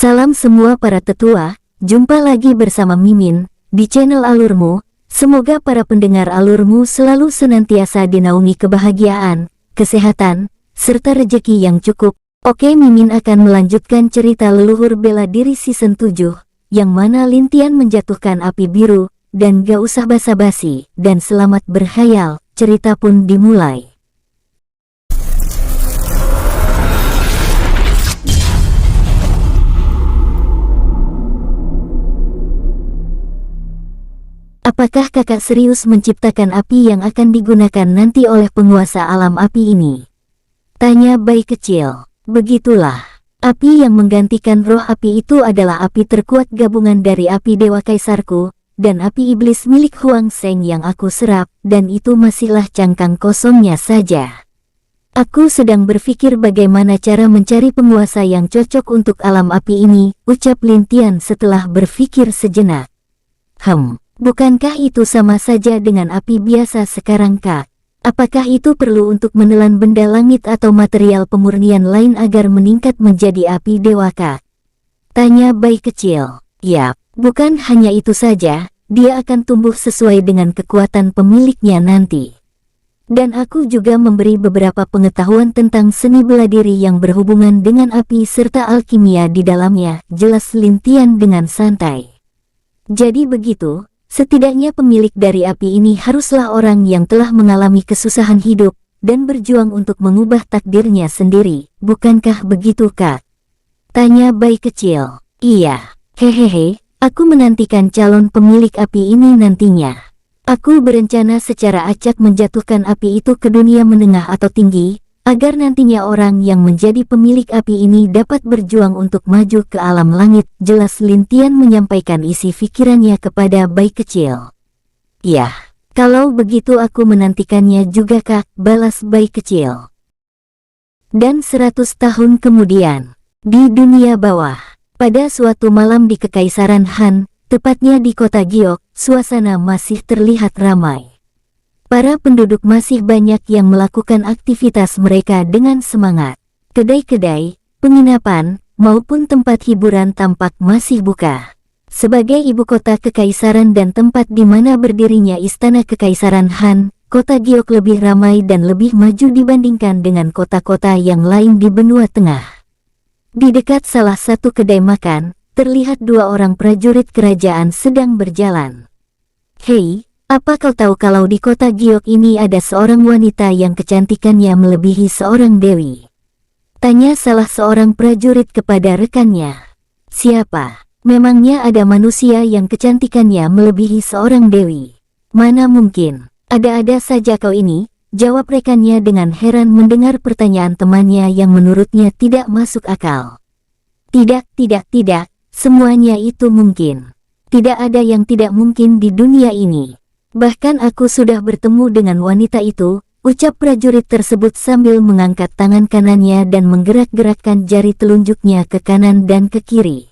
Salam semua para tetua, jumpa lagi bersama Mimin, di channel Alurmu. Semoga para pendengar Alurmu selalu senantiasa dinaungi kebahagiaan, kesehatan, serta rejeki yang cukup. Oke, Mimin akan melanjutkan cerita leluhur bela diri season 7, yang mana Lintian menjatuhkan api biru, dan gak usah basa-basi, dan selamat berkhayal, cerita pun dimulai. Apakah kakak serius menciptakan api yang akan digunakan nanti oleh penguasa alam api ini? Tanya bayi kecil. Begitulah. Api yang menggantikan roh api itu adalah api terkuat gabungan dari api Dewa Kaisarku, dan api iblis milik Huang Sheng yang aku serap, dan itu masihlah cangkang kosongnya saja. Aku sedang berpikir bagaimana cara mencari penguasa yang cocok untuk alam api ini, ucap Lintian setelah berpikir sejenak. Bukankah itu sama saja dengan api biasa sekarang, Kak? Apakah itu perlu untuk menelan benda langit atau material pemurnian lain agar meningkat menjadi api dewa, Kak? Tanya bayi kecil. Yap, bukan hanya itu saja, dia akan tumbuh sesuai dengan kekuatan pemiliknya nanti. Dan aku juga memberi beberapa pengetahuan tentang seni bela diri yang berhubungan dengan api serta alkimia di dalamnya, jelas Lintian dengan santai. Jadi begitu. Setidaknya pemilik dari api ini haruslah orang yang telah mengalami kesusahan hidup, dan berjuang untuk mengubah takdirnya sendiri, bukankah begitu, Kak? Tanya bayi kecil. Iya, hehehe, aku menantikan calon pemilik api ini nantinya. Aku berencana secara acak menjatuhkan api itu ke dunia menengah atau tinggi, agar nantinya orang yang menjadi pemilik api ini dapat berjuang untuk maju ke alam langit, jelas Lintian menyampaikan isi pikirannya kepada bayi kecil. Yah, kalau begitu aku menantikannya juga, Kak, balas bayi kecil. Dan 100 tahun kemudian, di dunia bawah, pada suatu malam di Kekaisaran Han, tepatnya di kota Giok, suasana masih terlihat ramai. Para penduduk masih banyak yang melakukan aktivitas mereka dengan semangat. Kedai-kedai, penginapan, maupun tempat hiburan tampak masih buka. Sebagai ibu kota kekaisaran dan tempat di mana berdirinya istana Kekaisaran Han, kota Giok lebih ramai dan lebih maju dibandingkan dengan kota-kota yang lain di benua tengah. Di dekat salah satu kedai makan, terlihat dua orang prajurit kerajaan sedang berjalan. Hei, apa kau tahu kalau di kota Giok ini ada seorang wanita yang kecantikannya melebihi seorang dewi? Tanya salah seorang prajurit kepada rekannya. Siapa? Memangnya ada manusia yang kecantikannya melebihi seorang dewi? Mana mungkin? Ada-ada saja kau ini, jawab rekannya dengan heran mendengar pertanyaan temannya yang menurutnya tidak masuk akal. Tidak, semuanya itu mungkin. Tidak ada yang tidak mungkin di dunia ini. Bahkan aku sudah bertemu dengan wanita itu, ucap prajurit tersebut sambil mengangkat tangan kanannya dan menggerak-gerakkan jari telunjuknya ke kanan dan ke kiri.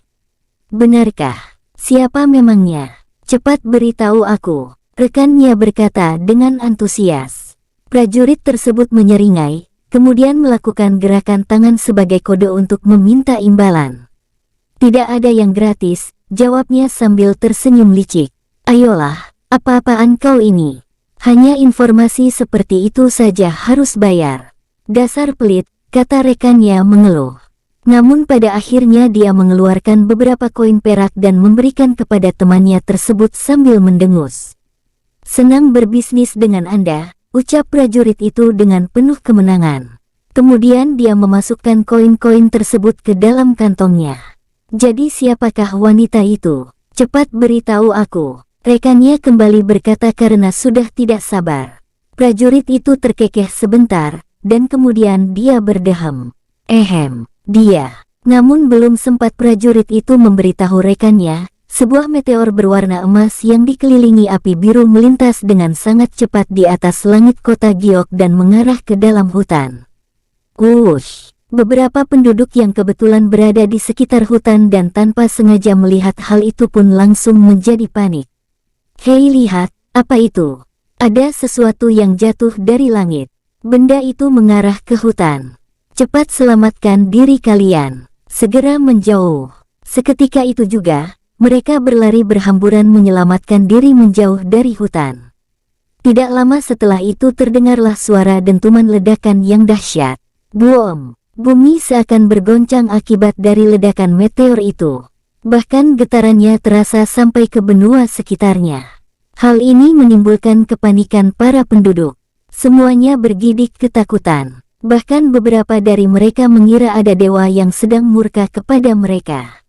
Benarkah? Siapa memangnya? Cepat beritahu aku, rekannya berkata dengan antusias. Prajurit tersebut menyeringai, kemudian melakukan gerakan tangan sebagai kode untuk meminta imbalan. Tidak ada yang gratis, jawabnya sambil tersenyum licik. Ayolah. Apa-apaan kau ini? Hanya informasi seperti itu saja harus bayar. Dasar pelit, kata rekannya mengeluh. Namun pada akhirnya dia mengeluarkan beberapa koin perak dan memberikan kepada temannya tersebut sambil mendengus. Senang berbisnis dengan Anda, ucap prajurit itu dengan penuh kemenangan. Kemudian dia memasukkan koin-koin tersebut ke dalam kantongnya. Jadi siapakah wanita itu? Cepat beritahu aku. Rekannya kembali berkata karena sudah tidak sabar. Prajurit itu terkekeh sebentar, dan kemudian dia berdeham. Dia. Namun belum sempat prajurit itu memberitahu rekannya, sebuah meteor berwarna emas yang dikelilingi api biru melintas dengan sangat cepat di atas langit kota Giok dan mengarah ke dalam hutan. Wush! Beberapa penduduk yang kebetulan berada di sekitar hutan dan tanpa sengaja melihat hal itu pun langsung menjadi panik. Hei, lihat, apa itu? Ada sesuatu yang jatuh dari langit. Benda itu mengarah ke hutan. Cepat selamatkan diri kalian. Segera menjauh. Seketika itu juga, mereka berlari berhamburan menyelamatkan diri menjauh dari hutan. Tidak lama setelah itu terdengarlah suara dentuman ledakan yang dahsyat. Boom! Bumi seakan bergoncang akibat dari ledakan meteor itu. Bahkan getarannya terasa sampai ke benua sekitarnya. Hal ini menimbulkan kepanikan para penduduk. Semuanya bergidik ketakutan. Bahkan beberapa dari mereka mengira ada dewa yang sedang murka kepada mereka.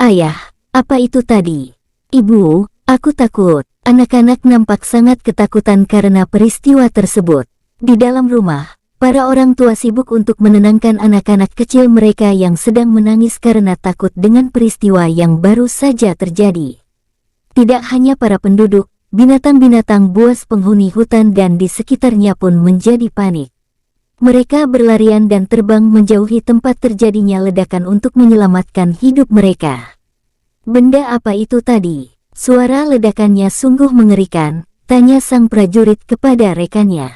Ayah, apa itu tadi? Ibu, aku takut. Anak-anak nampak sangat ketakutan karena peristiwa tersebut. Di dalam rumah, para orang tua sibuk untuk menenangkan anak-anak kecil mereka yang sedang menangis karena takut dengan peristiwa yang baru saja terjadi. Tidak hanya para penduduk, binatang-binatang buas penghuni hutan dan di sekitarnya pun menjadi panik. Mereka berlarian dan terbang menjauhi tempat terjadinya ledakan untuk menyelamatkan hidup mereka. Benda apa itu tadi? Suara ledakannya sungguh mengerikan, tanya sang prajurit kepada rekannya.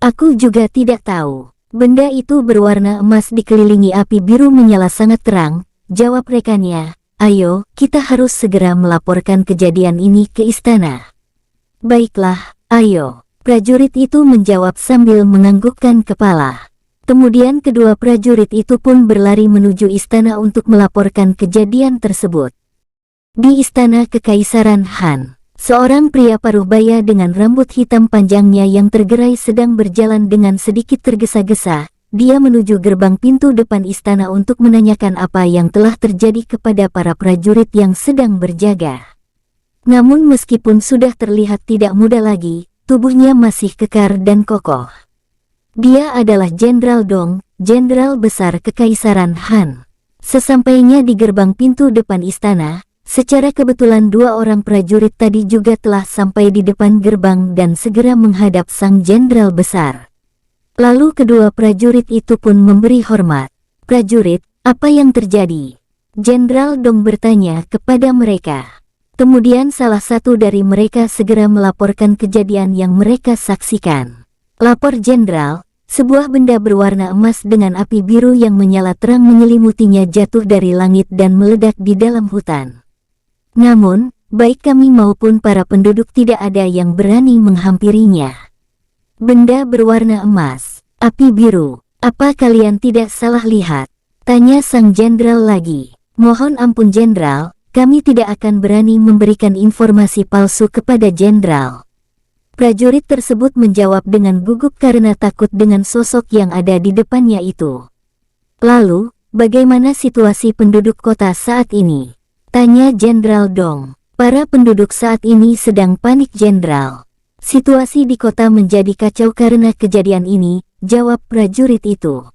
Aku juga tidak tahu. Benda itu berwarna emas dikelilingi api biru menyala sangat terang, jawab rekannya. Ayo, kita harus segera melaporkan kejadian ini ke istana. Baiklah, ayo. Prajurit itu menjawab sambil menganggukkan kepala. Kemudian kedua prajurit itu pun berlari menuju istana untuk melaporkan kejadian tersebut. Di istana Kekaisaran Han, seorang pria paruh baya dengan rambut hitam panjangnya yang tergerai sedang berjalan dengan sedikit tergesa-gesa. Dia menuju gerbang pintu depan istana untuk menanyakan apa yang telah terjadi kepada para prajurit yang sedang berjaga. Namun meskipun sudah terlihat tidak muda lagi, tubuhnya masih kekar dan kokoh. Dia adalah Jenderal Dong, Jenderal Besar Kekaisaran Han. Sesampainya di gerbang pintu depan istana, secara kebetulan dua orang prajurit tadi juga telah sampai di depan gerbang dan segera menghadap sang jenderal besar. Lalu kedua prajurit itu pun memberi hormat. Prajurit, apa yang terjadi? Jenderal Dong bertanya kepada mereka. Kemudian salah satu dari mereka segera melaporkan kejadian yang mereka saksikan. Lapor Jenderal, sebuah benda berwarna emas dengan api biru yang menyala terang menyelimutinya jatuh dari langit dan meledak di dalam hutan. Namun, baik kami maupun para penduduk tidak ada yang berani menghampirinya. Benda berwarna emas, api biru, apa kalian tidak salah lihat? Tanya sang jenderal lagi. Mohon ampun jenderal, kami tidak akan berani memberikan informasi palsu kepada jenderal. Prajurit tersebut menjawab dengan gugup karena takut dengan sosok yang ada di depannya itu. Lalu, bagaimana situasi penduduk kota saat ini? Tanya Jenderal Dong. Para penduduk saat ini sedang panik jenderal. Situasi di kota menjadi kacau karena kejadian ini, jawab prajurit itu.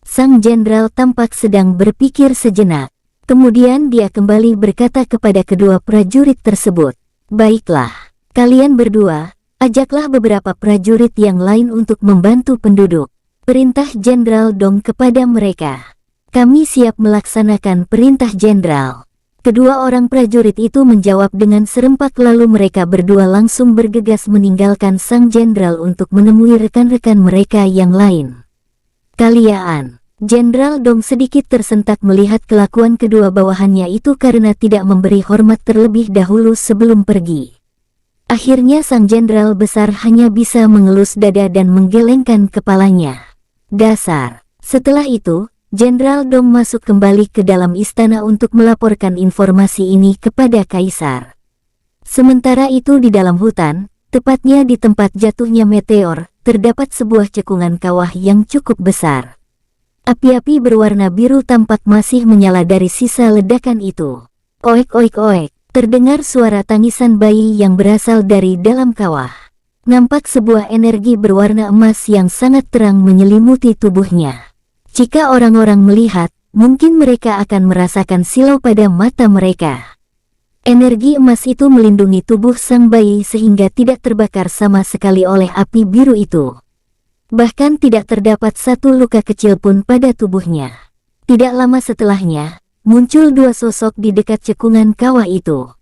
Sang jenderal tampak sedang berpikir sejenak. Kemudian dia kembali berkata kepada kedua prajurit tersebut. Baiklah, kalian berdua, ajaklah beberapa prajurit yang lain untuk membantu penduduk. Perintah Jenderal Dong kepada mereka. Kami siap melaksanakan perintah jenderal. Kedua orang prajurit itu menjawab dengan serempak lalu mereka berdua langsung bergegas meninggalkan sang jenderal untuk menemui rekan-rekan mereka yang lain. Kalian, Jenderal Dong sedikit tersentak melihat kelakuan kedua bawahannya itu karena tidak memberi hormat terlebih dahulu sebelum pergi. Akhirnya sang jenderal besar hanya bisa mengelus dada dan menggelengkan kepalanya. Dasar. Setelah itu, Jenderal Dong masuk kembali ke dalam istana untuk melaporkan informasi ini kepada Kaisar. Sementara itu di dalam hutan, tepatnya di tempat jatuhnya meteor, terdapat sebuah cekungan kawah yang cukup besar. Api-api berwarna biru tampak masih menyala dari sisa ledakan itu. Oek oek oek, terdengar suara tangisan bayi yang berasal dari dalam kawah. Nampak sebuah energi berwarna emas yang sangat terang menyelimuti tubuhnya. Jika orang-orang melihat, mungkin mereka akan merasakan silau pada mata mereka. Energi emas itu melindungi tubuh sang bayi sehingga tidak terbakar sama sekali oleh api biru itu. Bahkan tidak terdapat satu luka kecil pun pada tubuhnya. Tidak lama setelahnya, muncul dua sosok di dekat cekungan kawah itu.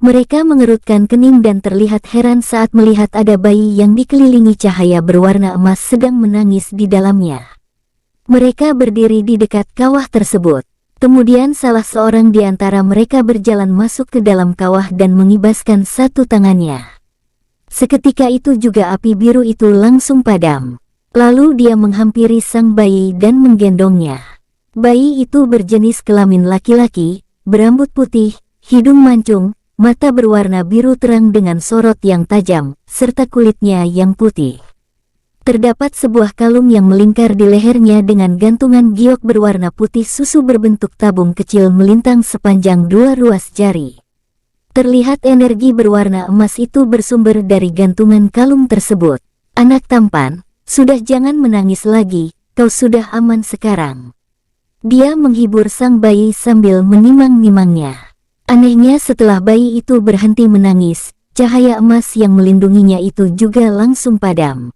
Mereka mengerutkan kening dan terlihat heran saat melihat ada bayi yang dikelilingi cahaya berwarna emas sedang menangis di dalamnya. Mereka berdiri di dekat kawah tersebut. Kemudian salah seorang di antara mereka berjalan masuk ke dalam kawah dan mengibaskan satu tangannya. Seketika itu juga api biru itu langsung padam. Lalu dia menghampiri sang bayi dan menggendongnya. Bayi itu berjenis kelamin laki-laki, berambut putih, hidung mancung, mata berwarna biru terang dengan sorot yang tajam, serta kulitnya yang putih. Terdapat sebuah kalung yang melingkar di lehernya dengan gantungan giok berwarna putih susu berbentuk tabung kecil melintang sepanjang 2 ruas jari. Terlihat energi berwarna emas itu bersumber dari gantungan kalung tersebut. Anak tampan, sudah jangan menangis lagi, kau sudah aman sekarang. Dia menghibur sang bayi sambil menimang-nimangnya. Anehnya setelah bayi itu berhenti menangis, cahaya emas yang melindunginya itu juga langsung padam.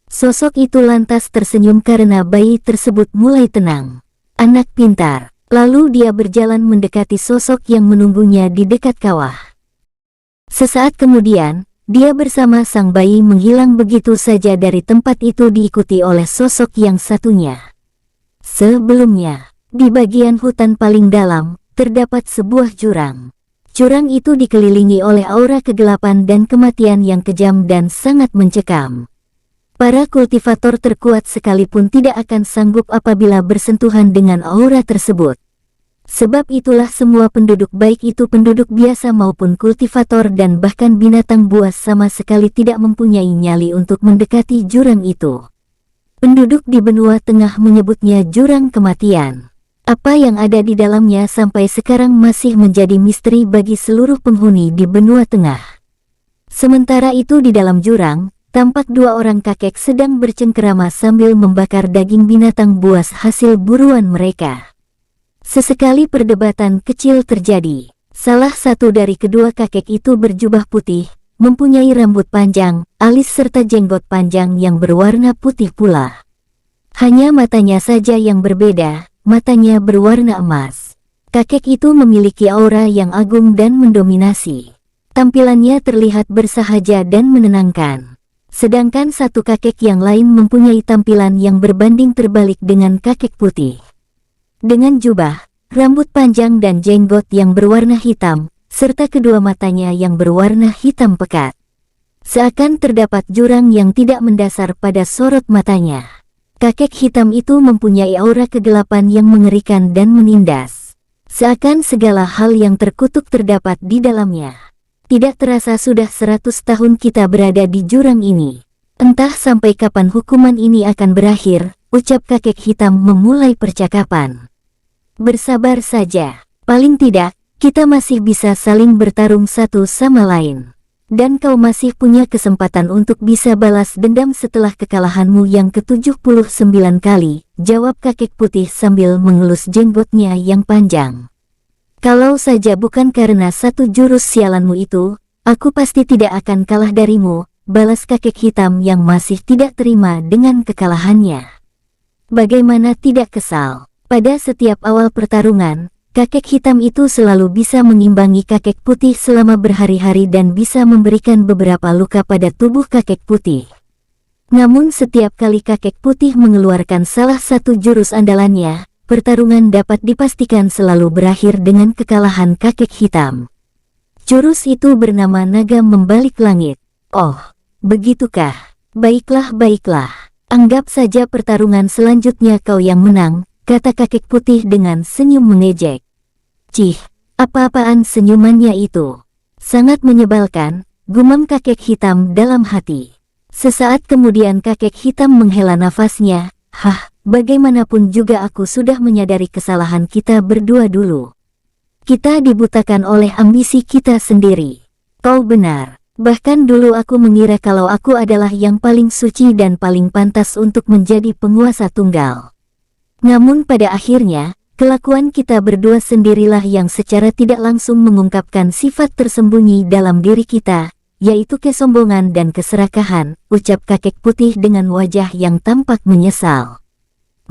Sosok itu lantas tersenyum karena bayi tersebut mulai tenang. Anak pintar. Lalu dia berjalan mendekati sosok yang menunggunya di dekat kawah. Sesaat kemudian, dia bersama sang bayi menghilang begitu saja dari tempat itu diikuti oleh sosok yang satunya. Sebelumnya, di bagian hutan paling dalam, terdapat sebuah jurang. Jurang itu dikelilingi oleh aura kegelapan dan kematian yang kejam dan sangat mencekam. Para kultivator terkuat sekalipun tidak akan sanggup apabila bersentuhan dengan aura tersebut. Sebab itulah semua penduduk baik itu penduduk biasa maupun kultivator dan bahkan binatang buas sama sekali tidak mempunyai nyali untuk mendekati jurang itu. Penduduk di benua tengah menyebutnya jurang kematian. Apa yang ada di dalamnya sampai sekarang masih menjadi misteri bagi seluruh penghuni di benua tengah. Sementara itu di dalam jurang, tampak 2 orang kakek sedang bercengkerama sambil membakar daging binatang buas hasil buruan mereka. Sesekali perdebatan kecil terjadi. Salah satu dari kedua kakek itu berjubah putih, mempunyai rambut panjang, alis serta jenggot panjang yang berwarna putih pula. Hanya matanya saja yang berbeda, matanya berwarna emas. Kakek itu memiliki aura yang agung dan mendominasi. Tampilannya terlihat bersahaja dan menenangkan. Sedangkan satu kakek yang lain mempunyai tampilan yang berbanding terbalik dengan kakek putih. Dengan jubah, rambut panjang dan jenggot yang berwarna hitam, serta kedua matanya yang berwarna hitam pekat. Seakan terdapat jurang yang tidak mendasar pada sorot matanya. Kakek hitam itu mempunyai aura kegelapan yang mengerikan dan menindas. Seakan segala hal yang terkutuk terdapat di dalamnya. Tidak terasa sudah 100 tahun kita berada di jurang ini. Entah sampai kapan hukuman ini akan berakhir, ucap kakek hitam memulai percakapan. Bersabar saja, paling tidak, kita masih bisa saling bertarung satu sama lain. Dan kau masih punya kesempatan untuk bisa balas dendam setelah kekalahanmu yang ke-79 kali, jawab kakek putih sambil mengelus jenggotnya yang panjang. Kalau saja bukan karena satu jurus sialanmu itu, aku pasti tidak akan kalah darimu, balas kakek hitam yang masih tidak terima dengan kekalahannya. Bagaimana tidak kesal? Pada setiap awal pertarungan, kakek hitam itu selalu bisa mengimbangi kakek putih selama berhari-hari dan bisa memberikan beberapa luka pada tubuh kakek putih. Namun setiap kali kakek putih mengeluarkan salah satu jurus andalannya, pertarungan dapat dipastikan selalu berakhir dengan kekalahan kakek hitam. Jurus itu bernama naga membalik langit. Oh, begitukah? Baiklah, baiklah. Anggap saja pertarungan selanjutnya kau yang menang, kata kakek putih dengan senyum mengejek. Cih, apa-apaan senyumannya itu? Sangat menyebalkan, gumam kakek hitam dalam hati. Sesaat kemudian kakek hitam menghela nafasnya. Bagaimanapun juga aku sudah menyadari kesalahan kita berdua dulu. Kita dibutakan oleh ambisi kita sendiri. Kau benar. Bahkan dulu aku mengira kalau aku adalah yang paling suci dan paling pantas untuk menjadi penguasa tunggal. Namun pada akhirnya, kelakuan kita berdua sendirilah yang secara tidak langsung mengungkapkan sifat tersembunyi dalam diri kita, yaitu kesombongan dan keserakahan, ucap kakek putih dengan wajah yang tampak menyesal.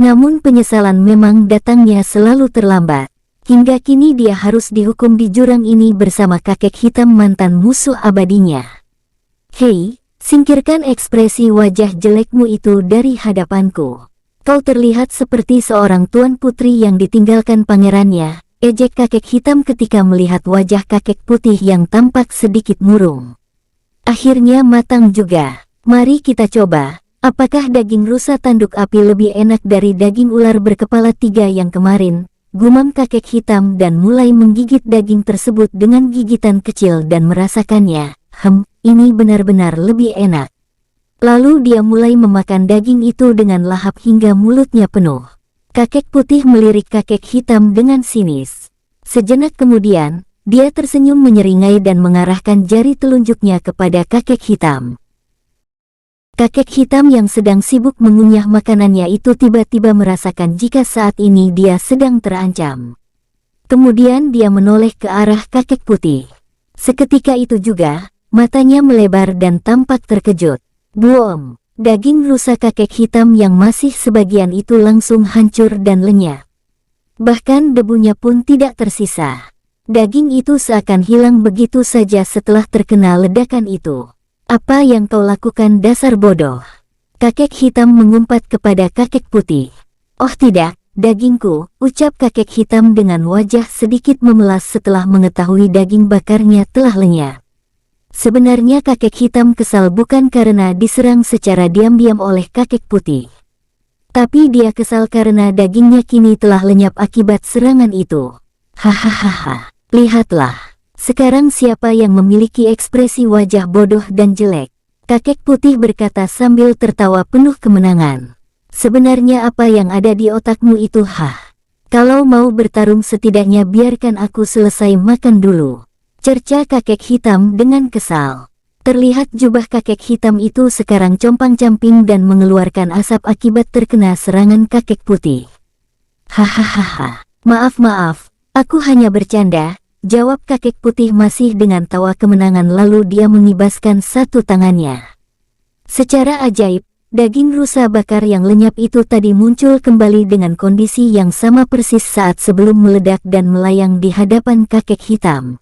Namun penyesalan memang datangnya selalu terlambat. Hingga kini dia harus dihukum di jurang ini bersama kakek hitam mantan musuh abadinya. Hei, singkirkan ekspresi wajah jelekmu itu dari hadapanku. Kau terlihat seperti seorang tuan putri yang ditinggalkan pangerannya, ejek kakek hitam ketika melihat wajah kakek putih yang tampak sedikit murung. Akhirnya matang juga. Mari kita coba, apakah daging rusa tanduk api lebih enak dari daging ular berkepala 3 yang kemarin? Gumam kakek hitam dan mulai menggigit daging tersebut dengan gigitan kecil dan merasakannya. Ini benar-benar lebih enak. Lalu dia mulai memakan daging itu dengan lahap hingga mulutnya penuh. Kakek putih melirik kakek hitam dengan sinis. Sejenak kemudian, dia tersenyum menyeringai dan mengarahkan jari telunjuknya kepada kakek hitam. Kakek hitam yang sedang sibuk mengunyah makanannya itu tiba-tiba merasakan jika saat ini dia sedang terancam. Kemudian dia menoleh ke arah kakek putih. Seketika itu juga, matanya melebar dan tampak terkejut. Boom! Daging rusa kakek hitam yang masih sebagian itu langsung hancur dan lenyap. Bahkan debunya pun tidak tersisa. Daging itu seakan hilang begitu saja setelah terkena ledakan itu. Apa yang kau lakukan dasar bodoh? Kakek hitam mengumpat kepada kakek putih. Oh tidak, dagingku, ucap kakek hitam dengan wajah sedikit memelas setelah mengetahui daging bakarnya telah lenyap. Sebenarnya kakek hitam kesal bukan karena diserang secara diam-diam oleh kakek putih. Tapi dia kesal karena dagingnya kini telah lenyap akibat serangan itu. Hahaha. Lihatlah, sekarang siapa yang memiliki ekspresi wajah bodoh dan jelek? Kakek putih berkata sambil tertawa penuh kemenangan. Sebenarnya apa yang ada di otakmu itu? Kalau mau bertarung setidaknya biarkan aku selesai makan dulu. Cerca kakek hitam dengan kesal. Terlihat jubah kakek hitam itu sekarang compang-camping dan mengeluarkan asap akibat terkena serangan kakek putih. Hahaha, maaf, aku hanya bercanda. Jawab kakek putih masih dengan tawa kemenangan lalu dia mengibaskan satu tangannya. Secara ajaib, daging rusa bakar yang lenyap itu tadi muncul kembali dengan kondisi yang sama persis saat sebelum meledak dan melayang di hadapan kakek hitam.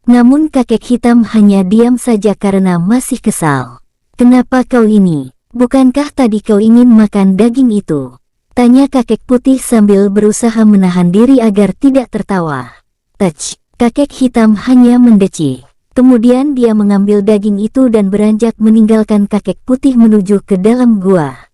Namun kakek hitam hanya diam saja karena masih kesal. Kenapa kau ini? Bukankah tadi kau ingin makan daging itu? Tanya kakek putih sambil berusaha menahan diri agar tidak tertawa. Kakek hitam hanya mendecik. Kemudian dia mengambil daging itu dan beranjak meninggalkan kakek putih menuju ke dalam gua.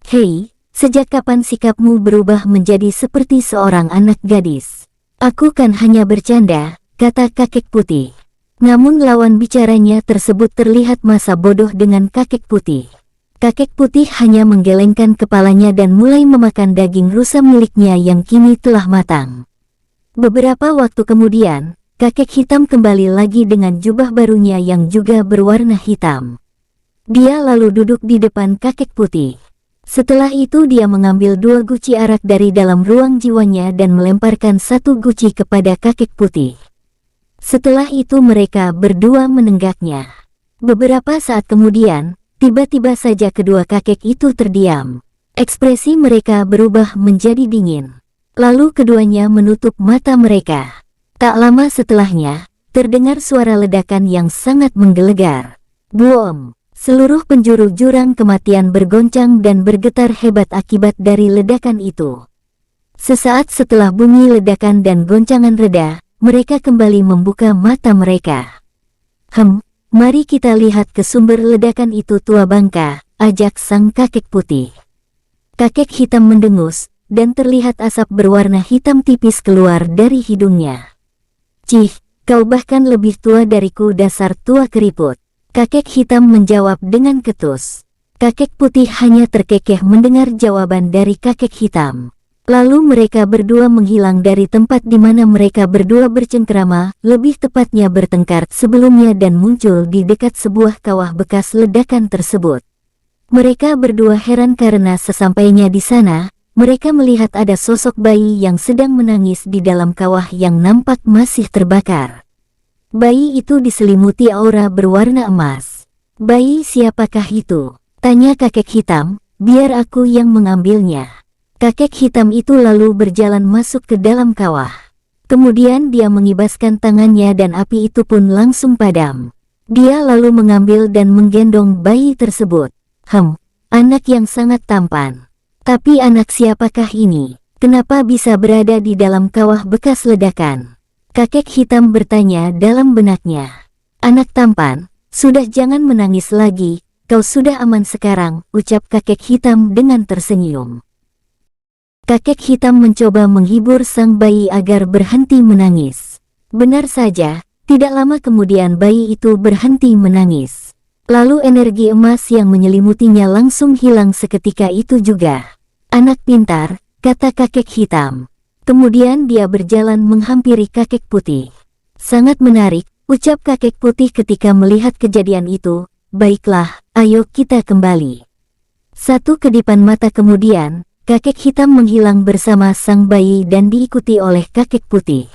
Hei, sejak kapan sikapmu berubah menjadi seperti seorang anak gadis? Aku kan hanya bercanda, kata kakek putih. Namun lawan bicaranya tersebut terlihat masa bodoh dengan kakek putih. Kakek putih hanya menggelengkan kepalanya dan mulai memakan daging rusa miliknya yang kini telah matang. Beberapa waktu kemudian, kakek hitam kembali lagi dengan jubah barunya yang juga berwarna hitam. Dia lalu duduk di depan kakek putih. Setelah itu dia mengambil 2 guci arak dari dalam ruang jiwanya dan melemparkan 1 guci kepada kakek putih. Setelah itu mereka berdua menenggaknya. Beberapa saat kemudian, tiba-tiba saja kedua kakek itu terdiam. Ekspresi mereka berubah menjadi dingin. Lalu keduanya menutup mata mereka. Tak lama setelahnya, terdengar suara ledakan yang sangat menggelegar. Boom! Seluruh penjuru jurang kematian bergoncang dan bergetar hebat akibat dari ledakan itu. Sesaat setelah bunyi ledakan dan goncangan reda, mereka kembali membuka mata mereka. Mari kita lihat ke sumber ledakan itu tua bangka, ajak sang kakek putih. Kakek hitam mendengus, dan terlihat asap berwarna hitam tipis keluar dari hidungnya. Cih, kau bahkan lebih tua dariku dasar tua keriput. Kakek hitam menjawab dengan ketus. Kakek putih hanya terkekeh mendengar jawaban dari kakek hitam. Lalu mereka berdua menghilang dari tempat di mana mereka berdua bercengkerama, lebih tepatnya bertengkar sebelumnya dan muncul di dekat sebuah kawah bekas ledakan tersebut. Mereka berdua heran karena sesampainya di sana, mereka melihat ada sosok bayi yang sedang menangis di dalam kawah yang nampak masih terbakar. Bayi itu diselimuti aura berwarna emas. Bayi siapakah itu? Tanya kakek hitam, biar aku yang mengambilnya. Kakek hitam itu lalu berjalan masuk ke dalam kawah. Kemudian dia mengibaskan tangannya dan api itu pun langsung padam. Dia lalu mengambil dan menggendong bayi tersebut. Anak yang sangat tampan. Tapi anak siapakah ini? Kenapa bisa berada di dalam kawah bekas ledakan? Kakek hitam bertanya dalam benaknya. Anak tampan, sudah jangan menangis lagi, kau sudah aman sekarang, ucap kakek hitam dengan tersenyum. Kakek hitam mencoba menghibur sang bayi agar berhenti menangis. Benar saja, tidak lama kemudian bayi itu berhenti menangis. Lalu energi emas yang menyelimutinya langsung hilang seketika itu juga. Anak pintar, kata kakek hitam. Kemudian dia berjalan menghampiri kakek putih. Sangat menarik, ucap kakek putih ketika melihat kejadian itu. Baiklah, ayo kita kembali. Satu kedipan mata kemudian, kakek hitam menghilang bersama sang bayi dan diikuti oleh kakek putih.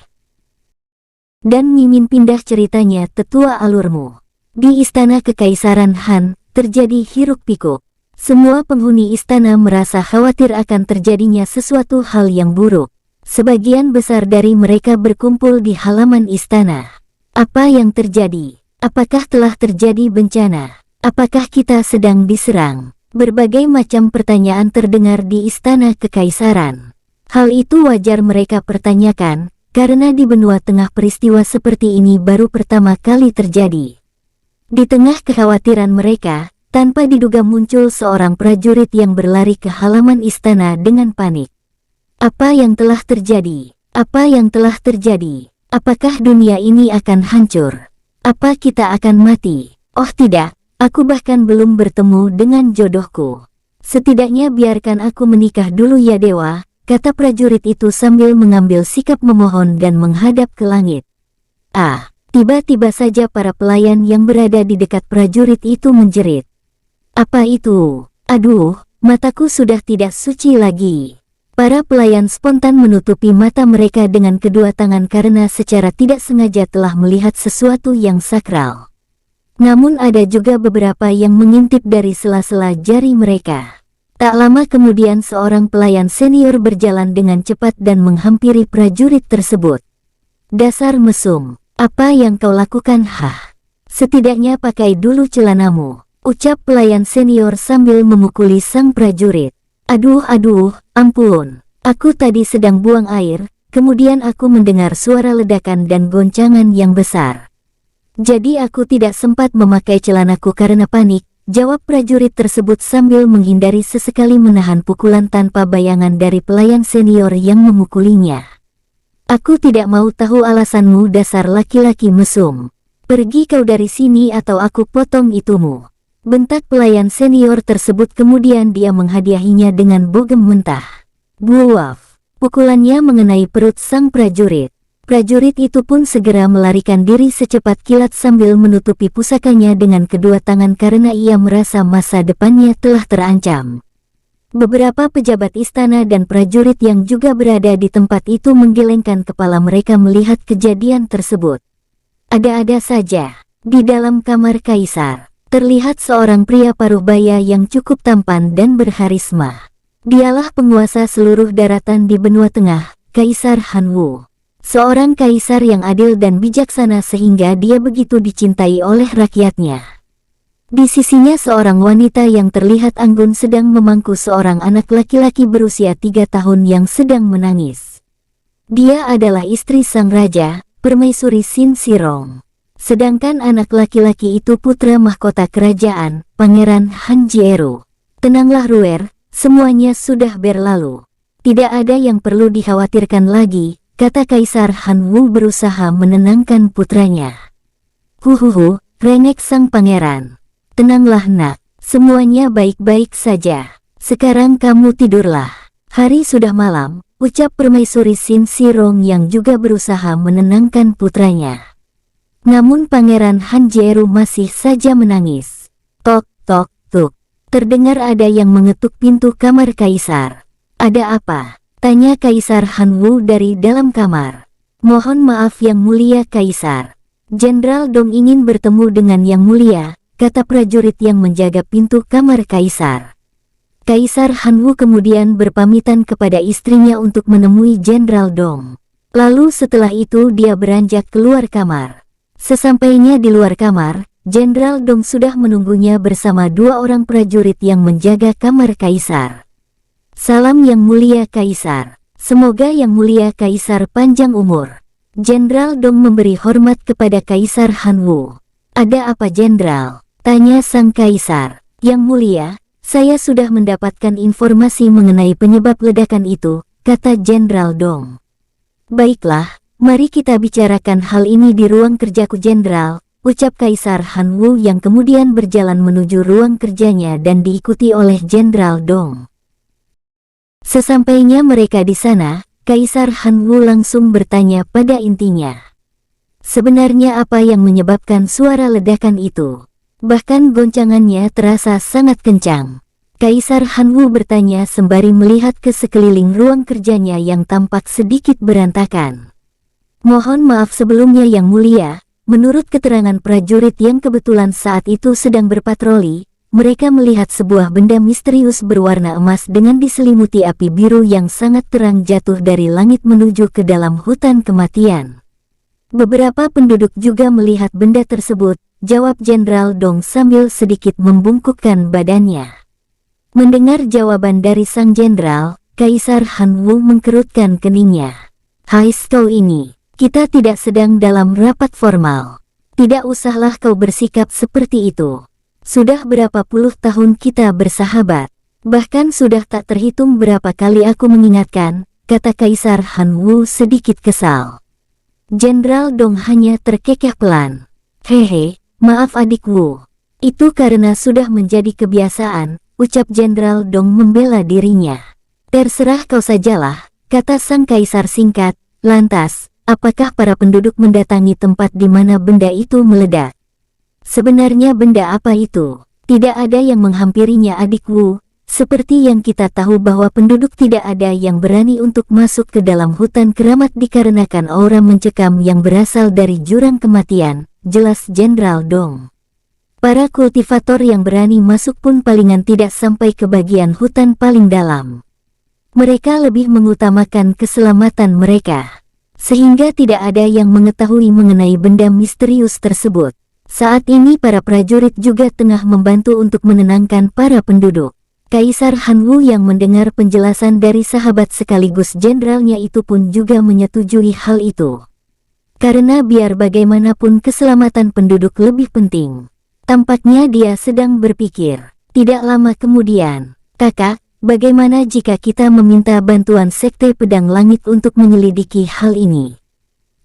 Dan Mimin pindah ceritanya tetua alurmu. Di istana kekaisaran Han, terjadi hiruk-pikuk. Semua penghuni istana merasa khawatir akan terjadinya sesuatu hal yang buruk. Sebagian besar dari mereka berkumpul di halaman istana. Apa yang terjadi? Apakah telah terjadi bencana? Apakah kita sedang diserang? Berbagai macam pertanyaan terdengar di istana kekaisaran. Hal itu wajar mereka pertanyakan, karena di benua tengah peristiwa seperti ini baru pertama kali terjadi. Di tengah kekhawatiran mereka, tanpa diduga muncul seorang prajurit yang berlari ke halaman istana dengan panik. Apa yang telah terjadi? Apa yang telah terjadi? Apakah dunia ini akan hancur? Apa kita akan mati? Oh tidak, aku bahkan belum bertemu dengan jodohku. Setidaknya biarkan aku menikah dulu ya dewa, kata prajurit itu sambil mengambil sikap memohon dan menghadap ke langit. Tiba-tiba saja para pelayan yang berada di dekat prajurit itu menjerit. Apa itu? Aduh, mataku sudah tidak suci lagi. Para pelayan spontan menutupi mata mereka dengan kedua tangan karena secara tidak sengaja telah melihat sesuatu yang sakral. Namun ada juga beberapa yang mengintip dari sela-sela jari mereka. Tak lama kemudian seorang pelayan senior berjalan dengan cepat dan menghampiri prajurit tersebut. Dasar mesum, apa yang kau lakukan? Setidaknya pakai dulu celanamu, ucap pelayan senior sambil memukuli sang prajurit. Aduh, ampun. Aku tadi sedang buang air, kemudian aku mendengar suara ledakan dan goncangan yang besar. Jadi aku tidak sempat memakai celanaku karena panik, jawab prajurit tersebut sambil menghindari sesekali menahan pukulan tanpa bayangan dari pelayan senior yang memukulinya. Aku tidak mau tahu alasanmu dasar laki-laki mesum. Pergi kau dari sini atau aku potong itumu. Bentak pelayan senior tersebut kemudian dia menghadiahinya dengan bogem mentah. Buaf! Pukulannya mengenai perut sang prajurit. Prajurit itu pun segera melarikan diri secepat kilat sambil menutupi pusakanya dengan kedua tangan karena ia merasa masa depannya telah terancam. Beberapa pejabat istana dan prajurit yang juga berada di tempat itu menggelengkan kepala mereka melihat kejadian tersebut. Ada-ada saja. Di dalam kamar kaisar, terlihat seorang pria paruh baya yang cukup tampan dan berharisma. Dialah penguasa seluruh daratan di benua tengah, Kaisar Han Wu. Seorang kaisar yang adil dan bijaksana sehingga dia begitu dicintai oleh rakyatnya. Di sisinya seorang wanita yang terlihat anggun sedang memangku seorang anak laki-laki berusia 3 tahun yang sedang menangis. Dia adalah istri sang raja, Permaisuri Sin Sirong. Sedangkan anak laki-laki itu putra mahkota kerajaan, Pangeran Han Jieru. Tenanglah Ruer, semuanya sudah berlalu. Tidak ada yang perlu dikhawatirkan lagi, kata Kaisar Han Wu berusaha menenangkan putranya. Huhuhu, rengek sang pangeran. Tenanglah nak, semuanya baik-baik saja. Sekarang kamu tidurlah. Hari sudah malam, ucap Permaisuri Sin Sirong yang juga berusaha menenangkan putranya. Namun Pangeran Han Jieru masih saja menangis. Tok, tok, tuk. Terdengar ada yang mengetuk pintu kamar kaisar. Ada apa? Tanya Kaisar Han Wu dari dalam kamar. Mohon maaf yang mulia kaisar. Jenderal Dong ingin bertemu dengan yang mulia, kata prajurit yang menjaga pintu kamar kaisar. Kaisar Han Wu kemudian berpamitan kepada istrinya untuk menemui Jenderal Dong. Lalu setelah itu dia beranjak keluar kamar. Sesampainya di luar kamar, Jenderal Dong sudah menunggunya bersama 2 orang prajurit yang menjaga kamar kaisar. Salam Yang Mulia Kaisar. Semoga Yang Mulia Kaisar panjang umur. Jenderal Dong memberi hormat kepada Kaisar Han Wu. Ada apa Jenderal? Tanya sang Kaisar. Yang Mulia, saya sudah mendapatkan informasi mengenai penyebab ledakan itu, kata Jenderal Dong. Baiklah, mari kita bicarakan hal ini di ruang kerjaku Jenderal, ucap Kaisar Han Wu yang kemudian berjalan menuju ruang kerjanya dan diikuti oleh Jenderal Dong. Sesampainya mereka di sana, Kaisar Han Wu langsung bertanya pada intinya. Sebenarnya apa yang menyebabkan suara ledakan itu? Bahkan goncangannya terasa sangat kencang. Kaisar Han Wu bertanya sembari melihat ke sekeliling ruang kerjanya yang tampak sedikit berantakan. Mohon maaf sebelumnya Yang Mulia, menurut keterangan prajurit yang kebetulan saat itu sedang berpatroli, mereka melihat sebuah benda misterius berwarna emas dengan diselimuti api biru yang sangat terang jatuh dari langit menuju ke dalam hutan kematian. Beberapa penduduk juga melihat benda tersebut, jawab Jenderal Dong sambil sedikit membungkukkan badannya. Mendengar jawaban dari sang jenderal, Kaisar Han Wu mengkerutkan keningnya. Hai kau ini, kita tidak sedang dalam rapat formal. Tidak usahlah kau bersikap seperti itu. Sudah berapa puluh tahun kita bersahabat. Bahkan sudah tak terhitung berapa kali aku mengingatkan, kata Kaisar Han Wu sedikit kesal. Jenderal Dong hanya terkekeh pelan. Hehe, maaf adik Wu. Itu karena sudah menjadi kebiasaan, ucap Jenderal Dong membela dirinya. Terserah kau sajalah, kata sang Kaisar singkat. Lantas, apakah para penduduk mendatangi tempat di mana benda itu meledak? Sebenarnya benda apa itu? Tidak ada yang menghampirinya adik Wu. Seperti yang kita tahu bahwa penduduk tidak ada yang berani untuk masuk ke dalam hutan keramat dikarenakan aura mencekam yang berasal dari jurang kematian, jelas Jenderal Dong. Para kultivator yang berani masuk pun palingan tidak sampai ke bagian hutan paling dalam. Mereka lebih mengutamakan keselamatan mereka, sehingga tidak ada yang mengetahui mengenai benda misterius tersebut. Saat ini para prajurit juga tengah membantu untuk menenangkan para penduduk. Kaisar Han Wu yang mendengar penjelasan dari sahabat sekaligus jenderalnya itu pun juga menyetujui hal itu. Karena biar bagaimanapun keselamatan penduduk lebih penting. Tampaknya dia sedang berpikir. Tidak lama kemudian, kakak, bagaimana jika kita meminta bantuan Sekte Pedang Langit untuk menyelidiki hal ini?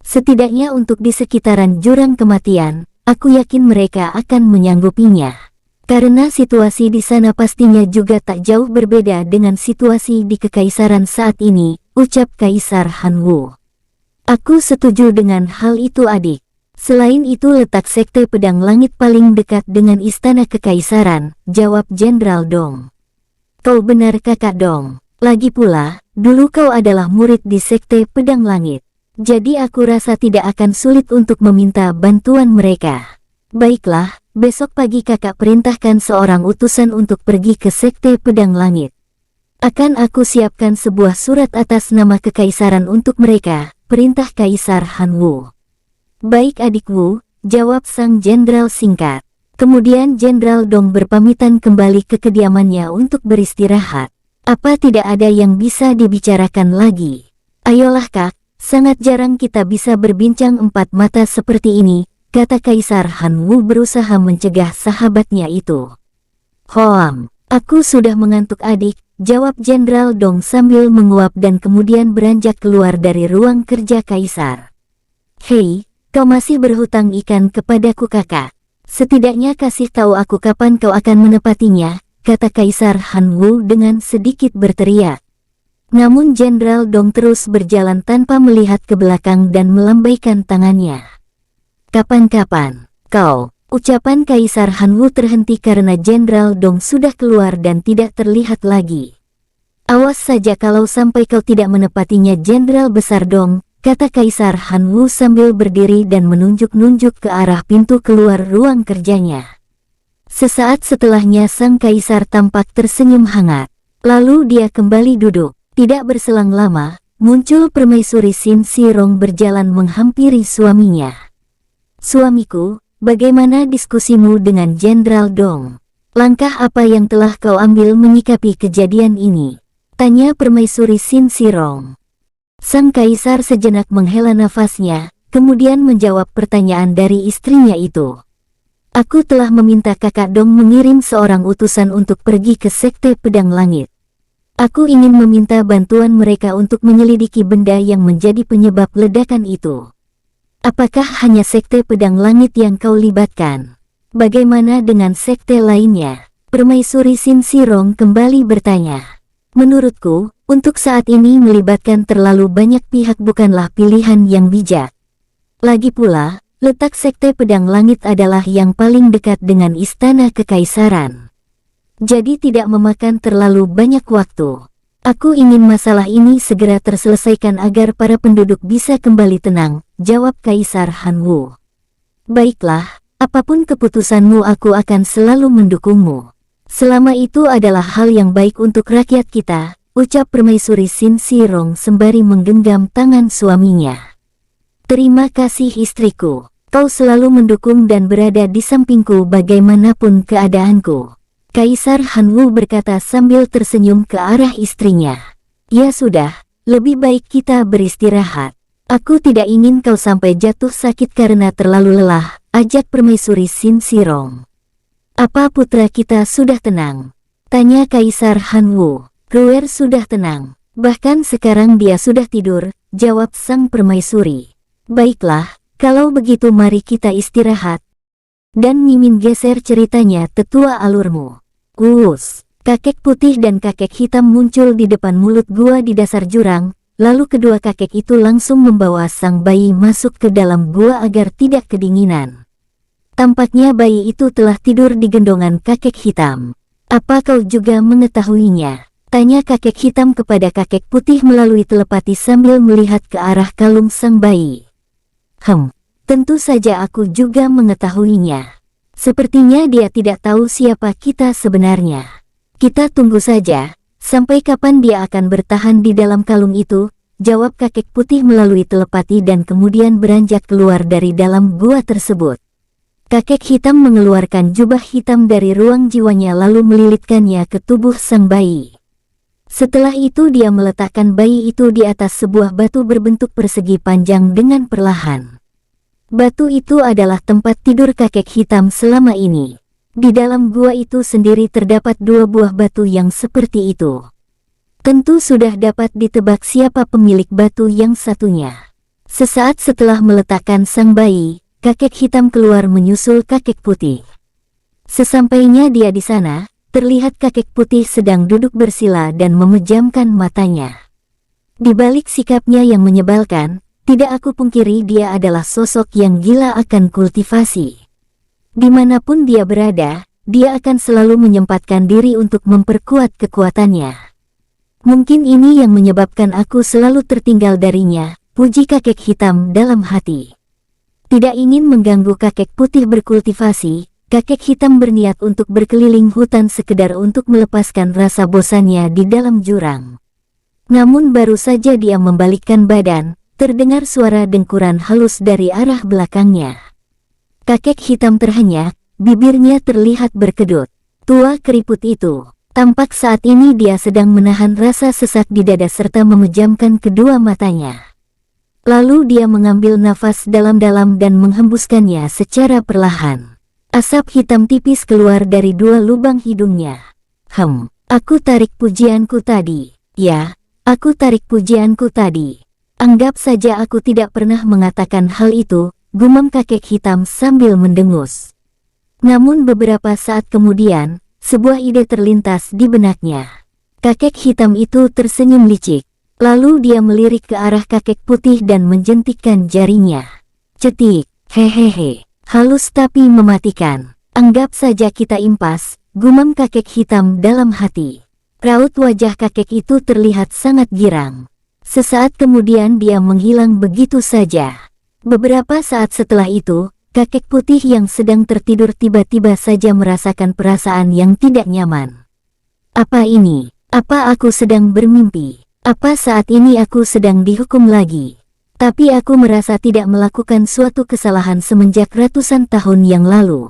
Setidaknya untuk di sekitaran jurang kematian, aku yakin mereka akan menyanggupinya. Karena situasi di sana pastinya juga tak jauh berbeda dengan situasi di kekaisaran saat ini, ucap Kaisar Han Wu. Aku setuju dengan hal itu adik. Selain itu letak Sekte Pedang Langit paling dekat dengan istana kekaisaran, jawab Jenderal Dong. Kau benar kakak Dong. Lagi pula, dulu kau adalah murid di Sekte Pedang Langit. Jadi aku rasa tidak akan sulit untuk meminta bantuan mereka. Baiklah, besok pagi kakak perintahkan seorang utusan untuk pergi ke Sekte Pedang Langit. Akan aku siapkan sebuah surat atas nama kekaisaran untuk mereka, perintah Kaisar Han Wu. Baik adik Wu, jawab sang jenderal singkat. Kemudian Jenderal Dong berpamitan kembali ke kediamannya untuk beristirahat. Apa tidak ada yang bisa dibicarakan lagi? Ayolah kak. Sangat jarang kita bisa berbincang empat mata seperti ini, kata Kaisar Han Wu berusaha mencegah sahabatnya itu. Hoam, aku sudah mengantuk adik, jawab Jenderal Dong sambil menguap dan kemudian beranjak keluar dari ruang kerja Kaisar. Hei, kau masih berhutang ikan kepadaku kakak. Setidaknya kasih tahu aku kapan kau akan menepatinya, kata Kaisar Han Wu dengan sedikit berteriak. Namun Jenderal Dong terus berjalan tanpa melihat ke belakang dan melambaikan tangannya. Kapan-kapan, kau, ucapan Kaisar Han Wu terhenti karena Jenderal Dong sudah keluar dan tidak terlihat lagi. Awas saja kalau sampai kau tidak menepatinya Jenderal Besar Dong, kata Kaisar Han Wu sambil berdiri dan menunjuk-nunjuk ke arah pintu keluar ruang kerjanya. Sesaat setelahnya sang Kaisar tampak tersenyum hangat. Lalu dia kembali duduk. Tidak berselang lama, muncul Permaisuri Sim Sirong berjalan menghampiri suaminya. Suamiku, bagaimana diskusimu dengan Jenderal Dong? Langkah apa yang telah kau ambil menyikapi kejadian ini? Tanya Permaisuri Sin Sirong. Sang kaisar sejenak menghela nafasnya, kemudian menjawab pertanyaan dari istrinya itu. Aku telah meminta Kakak Dong mengirim seorang utusan untuk pergi ke Sekte Pedang Langit. Aku ingin meminta bantuan mereka untuk menyelidiki benda yang menjadi penyebab ledakan itu. Apakah hanya Sekte Pedang Langit yang kau libatkan? Bagaimana dengan sekte lainnya? Permaisuri Sin Sirong kembali bertanya. Menurutku, untuk saat ini melibatkan terlalu banyak pihak bukanlah pilihan yang bijak. Lagi pula, letak Sekte Pedang Langit adalah yang paling dekat dengan Istana Kekaisaran. Jadi tidak memakan terlalu banyak waktu. Aku ingin masalah ini segera terselesaikan agar para penduduk bisa kembali tenang, jawab Kaisar Hanwu. Baiklah, apapun keputusanmu aku akan selalu mendukungmu. Selama itu adalah hal yang baik untuk rakyat kita, ucap Permaisuri Sin Sirong sembari menggenggam tangan suaminya. Terima kasih istriku, kau selalu mendukung dan berada di sampingku bagaimanapun keadaanku. Kaisar Hanwu berkata sambil tersenyum ke arah istrinya. Ya sudah, lebih baik kita beristirahat. Aku tidak ingin kau sampai jatuh sakit karena terlalu lelah, ajak Permaisuri Sin Sirong. Apa putra kita sudah tenang? Tanya Kaisar Hanwu. Ruer sudah tenang, bahkan sekarang dia sudah tidur, jawab sang permaisuri. Baiklah, kalau begitu mari kita istirahat. Dan Mimin geser ceritanya tetua alurmu. Kakek putih dan kakek hitam muncul di depan mulut gua di dasar jurang, lalu kedua kakek itu langsung membawa sang bayi masuk ke dalam gua agar tidak kedinginan. Tampaknya bayi itu telah tidur di gendongan kakek hitam. Apa kau juga mengetahuinya? Tanya kakek hitam kepada kakek putih melalui telepati sambil melihat ke arah kalung sang bayi. Tentu saja aku juga mengetahuinya. Sepertinya dia tidak tahu siapa kita sebenarnya. Kita tunggu saja, sampai kapan dia akan bertahan di dalam kalung itu, jawab kakek putih melalui telepati dan kemudian beranjak keluar dari dalam gua tersebut. Kakek hitam mengeluarkan jubah hitam dari ruang jiwanya lalu melilitkannya ke tubuh sang bayi. Setelah itu dia meletakkan bayi itu di atas sebuah batu berbentuk persegi panjang dengan perlahan. Batu itu adalah tempat tidur kakek hitam selama ini. Di dalam gua itu sendiri terdapat 2 buah batu yang seperti itu. Tentu sudah dapat ditebak siapa pemilik batu yang satunya. Sesaat setelah meletakkan sang bayi, kakek hitam keluar menyusul kakek putih. Sesampainya dia di sana, terlihat kakek putih sedang duduk bersila dan memejamkan matanya. Di balik sikapnya yang menyebalkan, tidak aku pungkiri dia adalah sosok yang gila akan kultivasi. Dimanapun dia berada, dia akan selalu menyempatkan diri untuk memperkuat kekuatannya. Mungkin ini yang menyebabkan aku selalu tertinggal darinya, puji kakek hitam dalam hati. Tidak ingin mengganggu kakek putih berkultivasi, kakek hitam berniat untuk berkeliling hutan sekedar untuk melepaskan rasa bosannya di dalam jurang. Namun baru saja dia membalikkan badan, terdengar suara dengkuran halus dari arah belakangnya. Kakek hitam terhenyak, bibirnya terlihat berkedut. Tua keriput itu, tampak saat ini dia sedang menahan rasa sesak di dada serta memejamkan kedua matanya. Lalu dia mengambil nafas dalam-dalam dan menghembuskannya secara perlahan. Asap hitam tipis keluar dari 2 lubang hidungnya. Aku tarik pujianku tadi. Ya, aku tarik pujianku tadi. Anggap saja aku tidak pernah mengatakan hal itu, gumam kakek hitam sambil mendengus. Namun beberapa saat kemudian, sebuah ide terlintas di benaknya. Kakek hitam itu tersenyum licik, lalu dia melirik ke arah kakek putih dan menjentikkan jarinya. Cetik, hehehe, halus tapi mematikan. Anggap saja kita impas, gumam kakek hitam dalam hati. Raut wajah kakek itu terlihat sangat girang. Sesaat kemudian dia menghilang begitu saja. Beberapa saat setelah itu, kakek putih yang sedang tertidur tiba-tiba saja merasakan perasaan yang tidak nyaman. Apa ini? Apa aku sedang bermimpi? Apa saat ini aku sedang dihukum lagi? Tapi aku merasa tidak melakukan suatu kesalahan semenjak ratusan tahun yang lalu.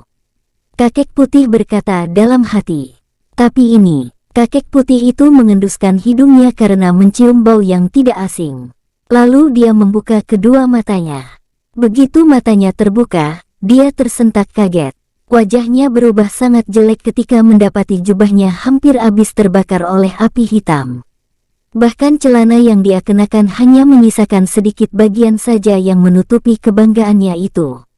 Kakek putih berkata dalam hati. Tapi ini, Kakek putih itu mengenduskan hidungnya karena mencium bau yang tidak asing. Lalu dia membuka kedua matanya. Begitu matanya terbuka, dia tersentak kaget. Wajahnya berubah sangat jelek ketika mendapati jubahnya hampir habis terbakar oleh api hitam. Bahkan celana yang dia kenakan hanya menyisakan sedikit bagian saja yang menutupi kebanggaannya itu.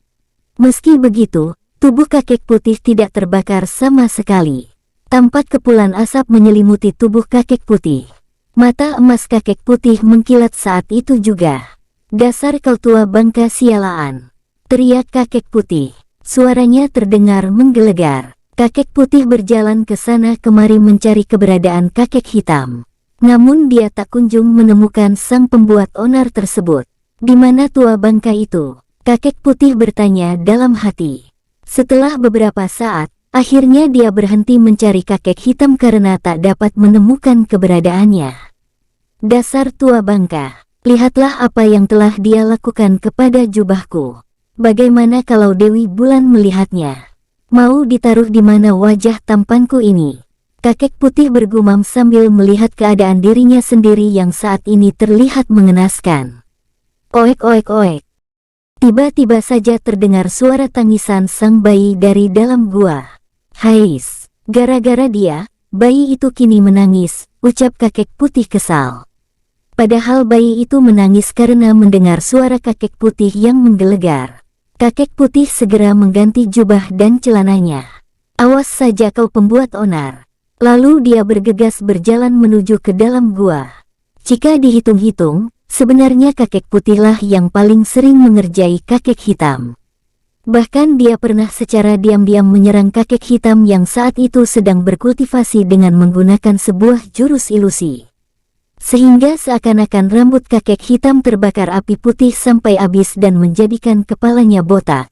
Meski begitu, tubuh kakek putih tidak terbakar sama sekali. Tampak kepulan asap menyelimuti tubuh kakek putih. Mata emas kakek putih mengkilat saat itu juga. "Dasar kau tua bangka sialaan!" teriak kakek putih. Suaranya terdengar menggelegar. Kakek putih berjalan ke sana kemari mencari keberadaan kakek hitam. Namun dia tak kunjung menemukan sang pembuat onar tersebut. "Di mana tua bangka itu?" kakek putih bertanya dalam hati. Setelah beberapa saat, akhirnya dia berhenti mencari kakek hitam karena tak dapat menemukan keberadaannya. "Dasar tua bangka, lihatlah apa yang telah dia lakukan kepada jubahku. Bagaimana kalau Dewi Bulan melihatnya? Mau ditaruh di mana wajah tampanku ini?" Kakek putih bergumam sambil melihat keadaan dirinya sendiri yang saat ini terlihat mengenaskan. Oek oek oek. Tiba-tiba saja terdengar suara tangisan sang bayi dari dalam gua. "Hais, gara-gara dia, bayi itu kini menangis," ucap kakek putih kesal. Padahal bayi itu menangis karena mendengar suara kakek putih yang menggelegar. Kakek putih segera mengganti jubah dan celananya. "Awas saja kau pembuat onar." Lalu dia bergegas berjalan menuju ke dalam gua. Jika dihitung-hitung, sebenarnya kakek putihlah yang paling sering mengerjai kakek hitam. Bahkan dia pernah secara diam-diam menyerang kakek hitam yang saat itu sedang berkultivasi dengan menggunakan sebuah jurus ilusi. Sehingga seakan-akan rambut kakek hitam terbakar api putih sampai habis dan menjadikan kepalanya botak.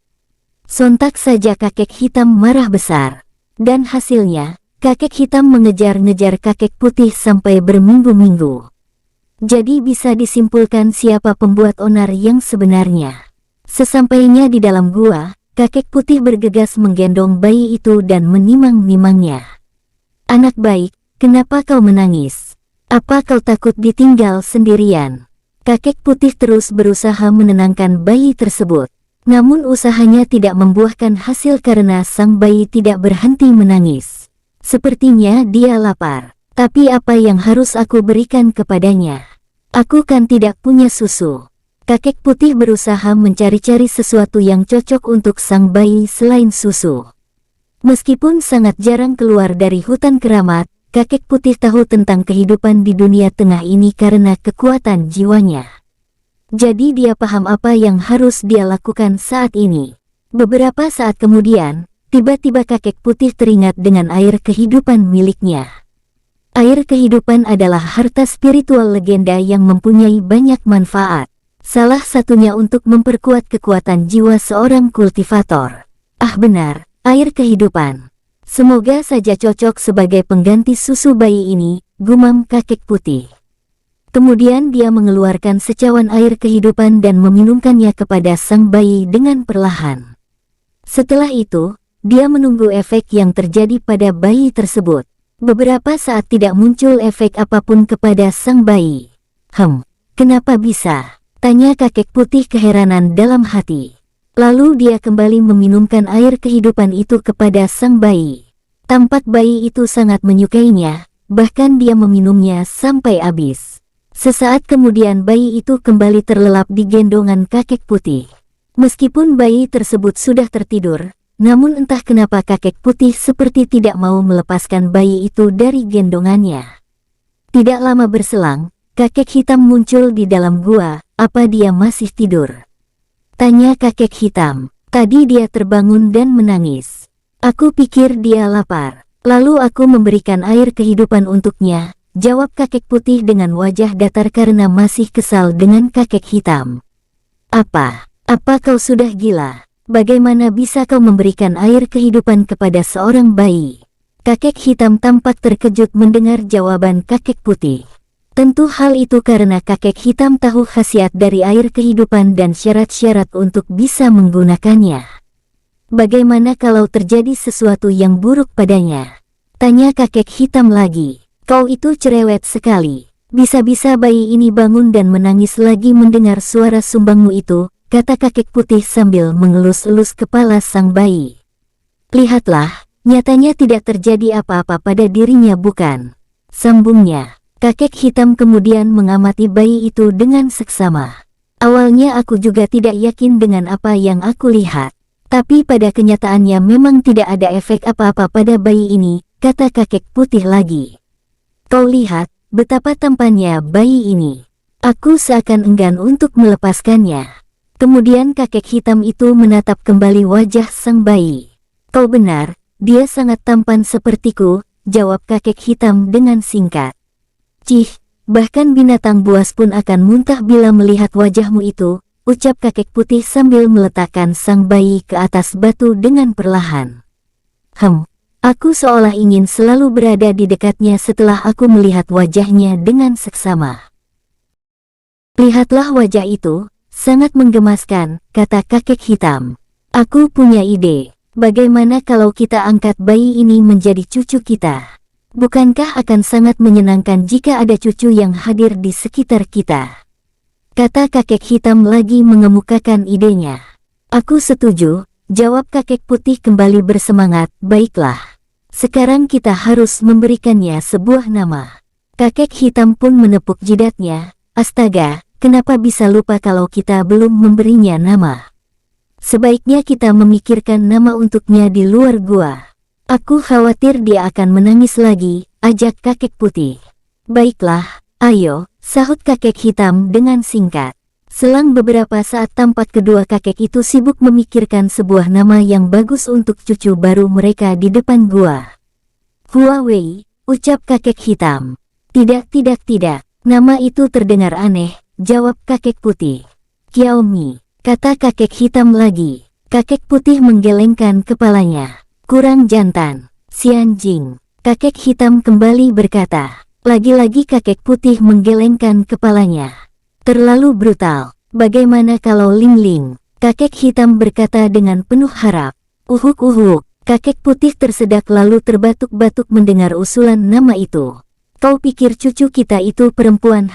Sontak saja kakek hitam marah besar. Dan hasilnya, kakek hitam mengejar-ngejar kakek putih sampai berminggu-minggu. Jadi bisa disimpulkan siapa pembuat onar yang sebenarnya. Sesampainya di dalam gua, kakek putih bergegas menggendong bayi itu dan menimang-nimangnya. "Anak baik, kenapa kau menangis? Apa kau takut ditinggal sendirian?" Kakek putih terus berusaha menenangkan bayi tersebut. Namun usahanya tidak membuahkan hasil karena sang bayi tidak berhenti menangis. "Sepertinya dia lapar. Tapi apa yang harus aku berikan kepadanya? Aku kan tidak punya susu." Kakek putih berusaha mencari-cari sesuatu yang cocok untuk sang bayi selain susu. Meskipun sangat jarang keluar dari hutan keramat, kakek putih tahu tentang kehidupan di dunia tengah ini karena kekuatan jiwanya. Jadi dia paham apa yang harus dia lakukan saat ini. Beberapa saat kemudian, tiba-tiba kakek putih teringat dengan air kehidupan miliknya. Air kehidupan adalah harta spiritual legenda yang mempunyai banyak manfaat. Salah satunya untuk memperkuat kekuatan jiwa seorang kultivator. Ah benar, air kehidupan. Semoga saja cocok sebagai pengganti susu bayi ini, gumam kakek putih. Kemudian dia mengeluarkan secawan air kehidupan dan meminumkannya kepada sang bayi dengan perlahan. Setelah itu, dia menunggu efek yang terjadi pada bayi tersebut. Beberapa saat tidak muncul efek apapun kepada sang bayi. Kenapa bisa?" tanya kakek putih keheranan dalam hati. Lalu dia kembali meminumkan air kehidupan itu kepada sang bayi. Tampak bayi itu sangat menyukainya, bahkan dia meminumnya sampai habis. Sesaat kemudian bayi itu kembali terlelap di gendongan kakek putih. Meskipun bayi tersebut sudah tertidur, namun entah kenapa kakek putih seperti tidak mau melepaskan bayi itu dari gendongannya. Tidak lama berselang, kakek hitam muncul di dalam gua. "Apa dia masih tidur?" tanya kakek hitam. "Tadi dia terbangun dan menangis. Aku pikir dia lapar. Lalu aku memberikan air kehidupan untuknya," jawab kakek putih dengan wajah datar karena masih kesal dengan kakek hitam. Apa kau sudah gila? Bagaimana bisa kau memberikan air kehidupan kepada seorang bayi?" Kakek hitam tampak terkejut mendengar jawaban kakek putih. Tentu hal itu karena kakek hitam tahu khasiat dari air kehidupan dan syarat-syarat untuk bisa menggunakannya. Bagaimana kalau terjadi sesuatu yang buruk padanya? Tanya kakek hitam lagi. Kau itu cerewet sekali. Bisa-bisa bayi ini bangun dan menangis lagi mendengar suara sumbangmu itu, kata kakek putih sambil mengelus-elus kepala sang bayi. Lihatlah, nyatanya tidak terjadi apa-apa pada dirinya bukan? Sambungnya. Kakek hitam kemudian mengamati bayi itu dengan seksama. Awalnya aku juga tidak yakin dengan apa yang aku lihat. Tapi pada kenyataannya memang tidak ada efek apa-apa pada bayi ini, kata kakek putih lagi. Kau lihat, betapa tampannya bayi ini. Aku seakan enggan untuk melepaskannya. Kemudian kakek hitam itu menatap kembali wajah sang bayi. Kau benar, dia sangat tampan sepertiku, jawab kakek hitam dengan singkat. Cih, bahkan binatang buas pun akan muntah bila melihat wajahmu itu, ucap kakek putih sambil meletakkan sang bayi ke atas batu dengan perlahan. Aku seolah ingin selalu berada di dekatnya setelah aku melihat wajahnya dengan seksama. Lihatlah wajah itu, sangat menggemaskan, kata kakek hitam. Aku punya ide, bagaimana kalau kita angkat bayi ini menjadi cucu kita? Bukankah akan sangat menyenangkan jika ada cucu yang hadir di sekitar kita? Kata kakek hitam lagi mengemukakan idenya. Aku setuju, jawab kakek putih kembali bersemangat, baiklah. Sekarang kita harus memberikannya sebuah nama. Kakek hitam pun menepuk jidatnya. Astaga, kenapa bisa lupa kalau kita belum memberinya nama? Sebaiknya kita memikirkan nama untuknya di luar gua. Aku khawatir dia akan menangis lagi, ajak kakek putih. Baiklah, ayo, sahut kakek hitam dengan singkat. Selang beberapa saat tampak kedua kakek itu sibuk memikirkan sebuah nama yang bagus untuk cucu baru mereka di depan gua. Huawei, ucap kakek hitam. Tidak, nama itu terdengar aneh, jawab kakek putih. Xiaomi, kata kakek hitam lagi. Kakek putih menggelengkan kepalanya. Kurang jantan. Xianjing, kakek hitam kembali berkata. Lagi-lagi kakek putih menggelengkan kepalanya. Terlalu brutal. Bagaimana kalau Ling Ling? Kakek hitam berkata dengan penuh harap. Uhuk. Kakek putih tersedak lalu terbatuk-batuk mendengar usulan nama itu. Kau pikir cucu kita itu perempuan?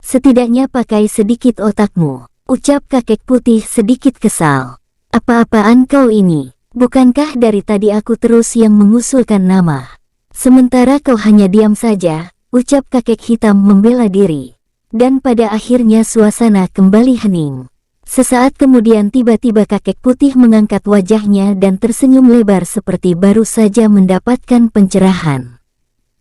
Setidaknya pakai sedikit otakmu, ucap kakek putih sedikit kesal. Apa-apaan kau ini? Bukankah dari tadi aku terus yang mengusulkan nama? Sementara kau hanya diam saja, ucap kakek hitam membela diri. Dan pada akhirnya suasana kembali hening. Sesaat kemudian tiba-tiba kakek putih mengangkat wajahnya dan tersenyum lebar seperti baru saja mendapatkan pencerahan.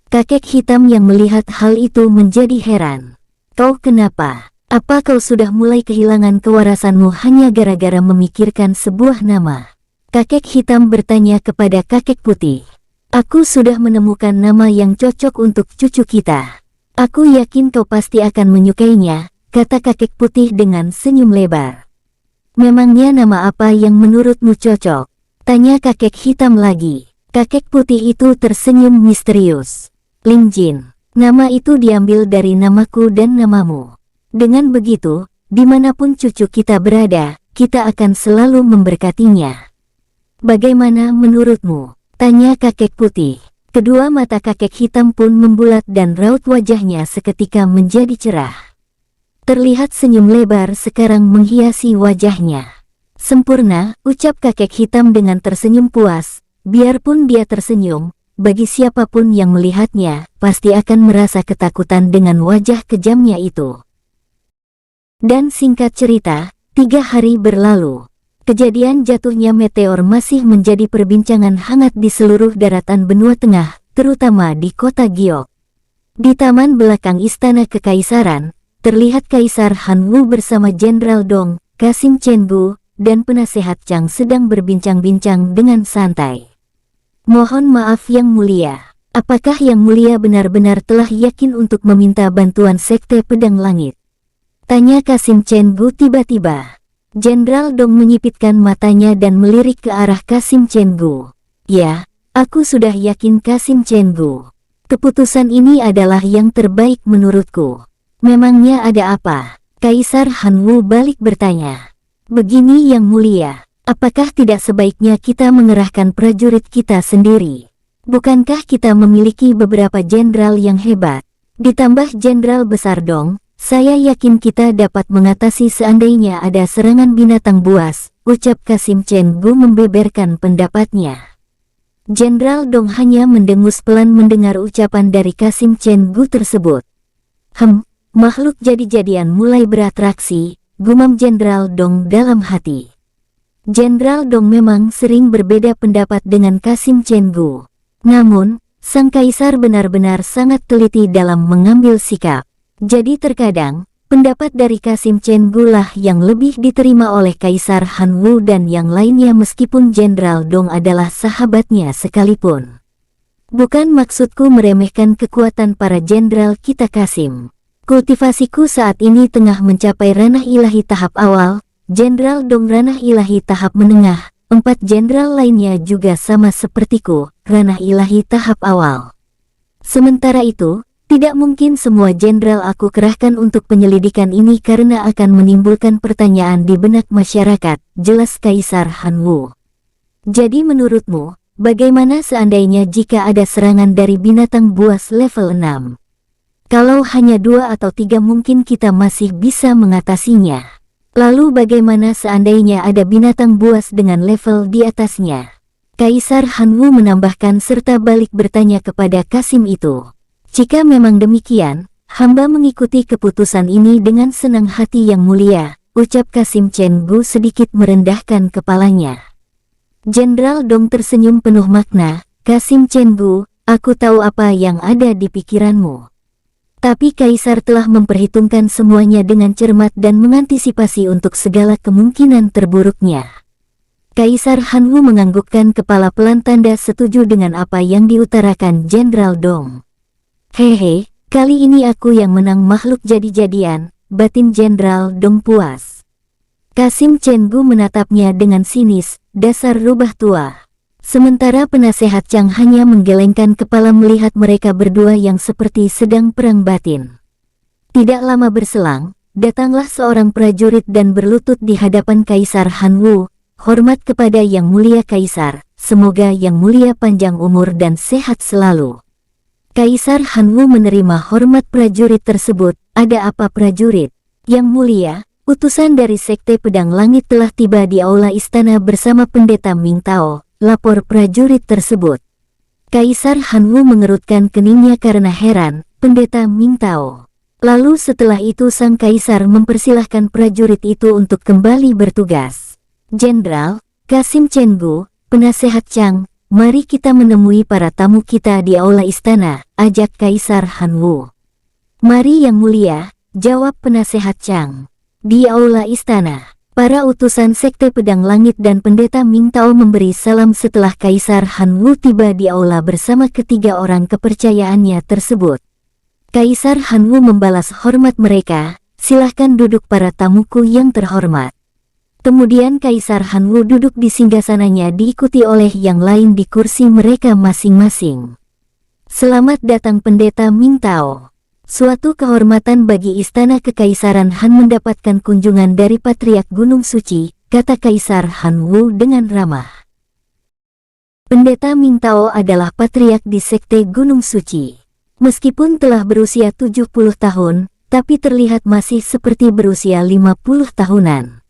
Kakek hitam yang melihat hal itu menjadi heran. Kau kenapa? Apa kau sudah mulai kehilangan kewarasanmu hanya gara-gara memikirkan sebuah nama? Kakek hitam bertanya kepada kakek putih. Aku sudah menemukan nama yang cocok untuk cucu kita. Aku yakin kau pasti akan menyukainya, kata kakek putih dengan senyum lebar. Memangnya nama apa yang menurutmu cocok? Tanya kakek hitam lagi. Kakek putih itu tersenyum misterius. Ling Jin, nama itu diambil dari namaku dan namamu. Dengan begitu, dimanapun cucu kita berada, kita akan selalu memberkatinya. Bagaimana menurutmu? Tanya kakek putih. Kedua mata kakek hitam pun membulat dan raut wajahnya seketika menjadi cerah. Terlihat senyum lebar sekarang menghiasi wajahnya. Sempurna, ucap kakek hitam dengan tersenyum puas. Biarpun dia tersenyum, bagi siapapun yang melihatnya, pasti akan merasa ketakutan dengan wajah kejamnya itu. Dan singkat cerita, 3 hari berlalu. Kejadian jatuhnya meteor masih menjadi perbincangan hangat di seluruh daratan benua tengah, terutama di kota Giok. Di taman belakang istana kekaisaran, terlihat Kaisar Han Wu bersama Jenderal Dong, Kasim Chengu, dan penasehat Chang sedang berbincang-bincang dengan santai. Mohon maaf Yang Mulia, apakah Yang Mulia benar-benar telah yakin untuk meminta bantuan Sekte Pedang Langit? Tanya Kasim Chengu tiba-tiba. Jenderal Dong menyipitkan matanya dan melirik ke arah Kasim Chengu. Ya, aku sudah yakin Kasim Chengu. Keputusan ini adalah yang terbaik menurutku. Memangnya ada apa? Kaisar Han Wu balik bertanya. Begini Yang Mulia, apakah tidak sebaiknya kita mengerahkan prajurit kita sendiri? Bukankah kita memiliki beberapa jenderal yang hebat? Ditambah jenderal besar Dong, saya yakin kita dapat mengatasi seandainya ada serangan binatang buas, ucap Kasim Chen Gu membeberkan pendapatnya. Jenderal Dong hanya mendengus pelan mendengar ucapan dari Kasim Chen Gu tersebut. Makhluk jadi-jadian mulai beratraksi, gumam Jenderal Dong dalam hati. Jenderal Dong memang sering berbeda pendapat dengan Kasim Chen Gu. Namun, sang kaisar benar-benar sangat teliti dalam mengambil sikap. Jadi terkadang, pendapat dari Kasim Chen Gu lah yang lebih diterima oleh Kaisar Han Wu dan yang lainnya meskipun Jenderal Dong adalah sahabatnya sekalipun. Bukan maksudku meremehkan kekuatan para jenderal kita Kasim. Kultivasiku saat ini tengah mencapai ranah ilahi tahap awal, Jenderal Dong ranah ilahi tahap menengah, 4 jenderal lainnya juga sama sepertiku, ranah ilahi tahap awal. Sementara itu, tidak mungkin semua jenderal aku kerahkan untuk penyelidikan ini karena akan menimbulkan pertanyaan di benak masyarakat, jelas Kaisar Han Wu. Jadi menurutmu, bagaimana seandainya jika ada serangan dari binatang buas level 6? Kalau hanya 2 atau 3 mungkin kita masih bisa mengatasinya. Lalu bagaimana seandainya ada binatang buas dengan level di atasnya? Kaisar Han Wu menambahkan serta balik bertanya kepada Kasim itu. Jika memang demikian, hamba mengikuti keputusan ini dengan senang hati yang mulia, ucap Kasim Chen Gu sedikit merendahkan kepalanya. Jenderal Dong tersenyum penuh makna, Kasim Chen Gu, aku tahu apa yang ada di pikiranmu. Tapi Kaisar telah memperhitungkan semuanya dengan cermat dan mengantisipasi untuk segala kemungkinan terburuknya. Kaisar Han Wu menganggukkan kepala pelan tanda setuju dengan apa yang diutarakan Jenderal Dong. Hehe, kali ini aku yang menang makhluk jadi-jadian, batin Jenderal Dong puas. Kasim Chen Gu menatapnya dengan sinis, dasar rubah tua. Sementara penasehat Chang hanya menggelengkan kepala melihat mereka berdua yang seperti sedang perang batin. Tidak lama berselang, datanglah seorang prajurit dan berlutut di hadapan Kaisar Han Wu, hormat kepada Yang Mulia Kaisar, semoga Yang Mulia panjang umur dan sehat selalu. Kaisar Han Wu menerima hormat prajurit tersebut. Ada apa prajurit? Yang Mulia, utusan dari Sekte Pedang Langit telah tiba di aula istana bersama Pendeta Ming Tao, lapor prajurit tersebut. Kaisar Han Wu mengerutkan keningnya karena heran, Pendeta Ming Tao. Lalu setelah itu sang kaisar mempersilahkan prajurit itu untuk kembali bertugas. Jenderal, Kasim Chen Gu, penasehat Chang, mari kita menemui para tamu kita di aula istana, ajak Kaisar Han Wu. Mari Yang Mulia, jawab penasehat Chang. Di aula istana, para utusan Sekte Pedang Langit dan Pendeta Ming Tao memberi salam setelah Kaisar Han Wu tiba di aula bersama ketiga orang kepercayaannya tersebut. Kaisar Han Wu membalas hormat mereka, silahkan duduk para tamuku yang terhormat. Kemudian Kaisar Han Wu duduk di singgasananya diikuti oleh yang lain di kursi mereka masing-masing. Selamat datang Pendeta Ming Tao. Suatu kehormatan bagi istana kekaisaran Han mendapatkan kunjungan dari Patriark Gunung Suci, kata Kaisar Han Wu dengan ramah. Pendeta Ming Tao adalah Patriark di Sekte Gunung Suci. Meskipun telah berusia 70 tahun, tapi terlihat masih seperti berusia 50 tahunan.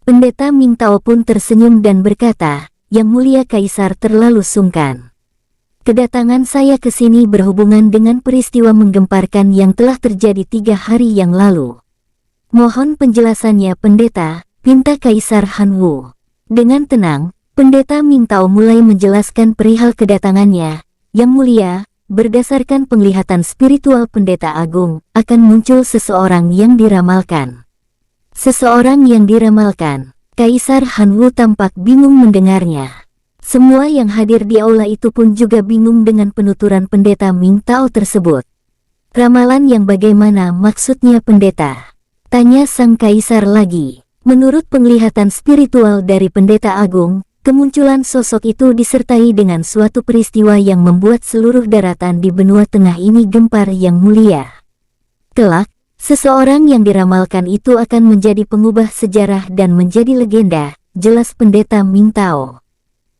Pendeta Ming Tao pun tersenyum dan berkata, Yang Mulia Kaisar terlalu sungkan. Kedatangan saya ke sini berhubungan dengan peristiwa menggemparkan yang telah terjadi 3 hari yang lalu. Mohon penjelasannya Pendeta, pinta Kaisar Han Wu. Dengan tenang, Pendeta Ming Tao mulai menjelaskan perihal kedatangannya. Yang Mulia, berdasarkan penglihatan spiritual Pendeta Agung, akan muncul seseorang yang diramalkan. Seseorang yang diramalkan. Kaisar Han Wu tampak bingung mendengarnya. Semua yang hadir di aula itu pun juga bingung dengan penuturan Pendeta Ming Tao tersebut. Ramalan yang bagaimana maksudnya Pendeta? Tanya sang kaisar lagi. Menurut penglihatan spiritual dari Pendeta Agung, kemunculan sosok itu disertai dengan suatu peristiwa yang membuat seluruh daratan di benua tengah ini gempar Yang Mulia. Kelak, seseorang yang diramalkan itu akan menjadi pengubah sejarah dan menjadi legenda, jelas Pendeta Ming Tao.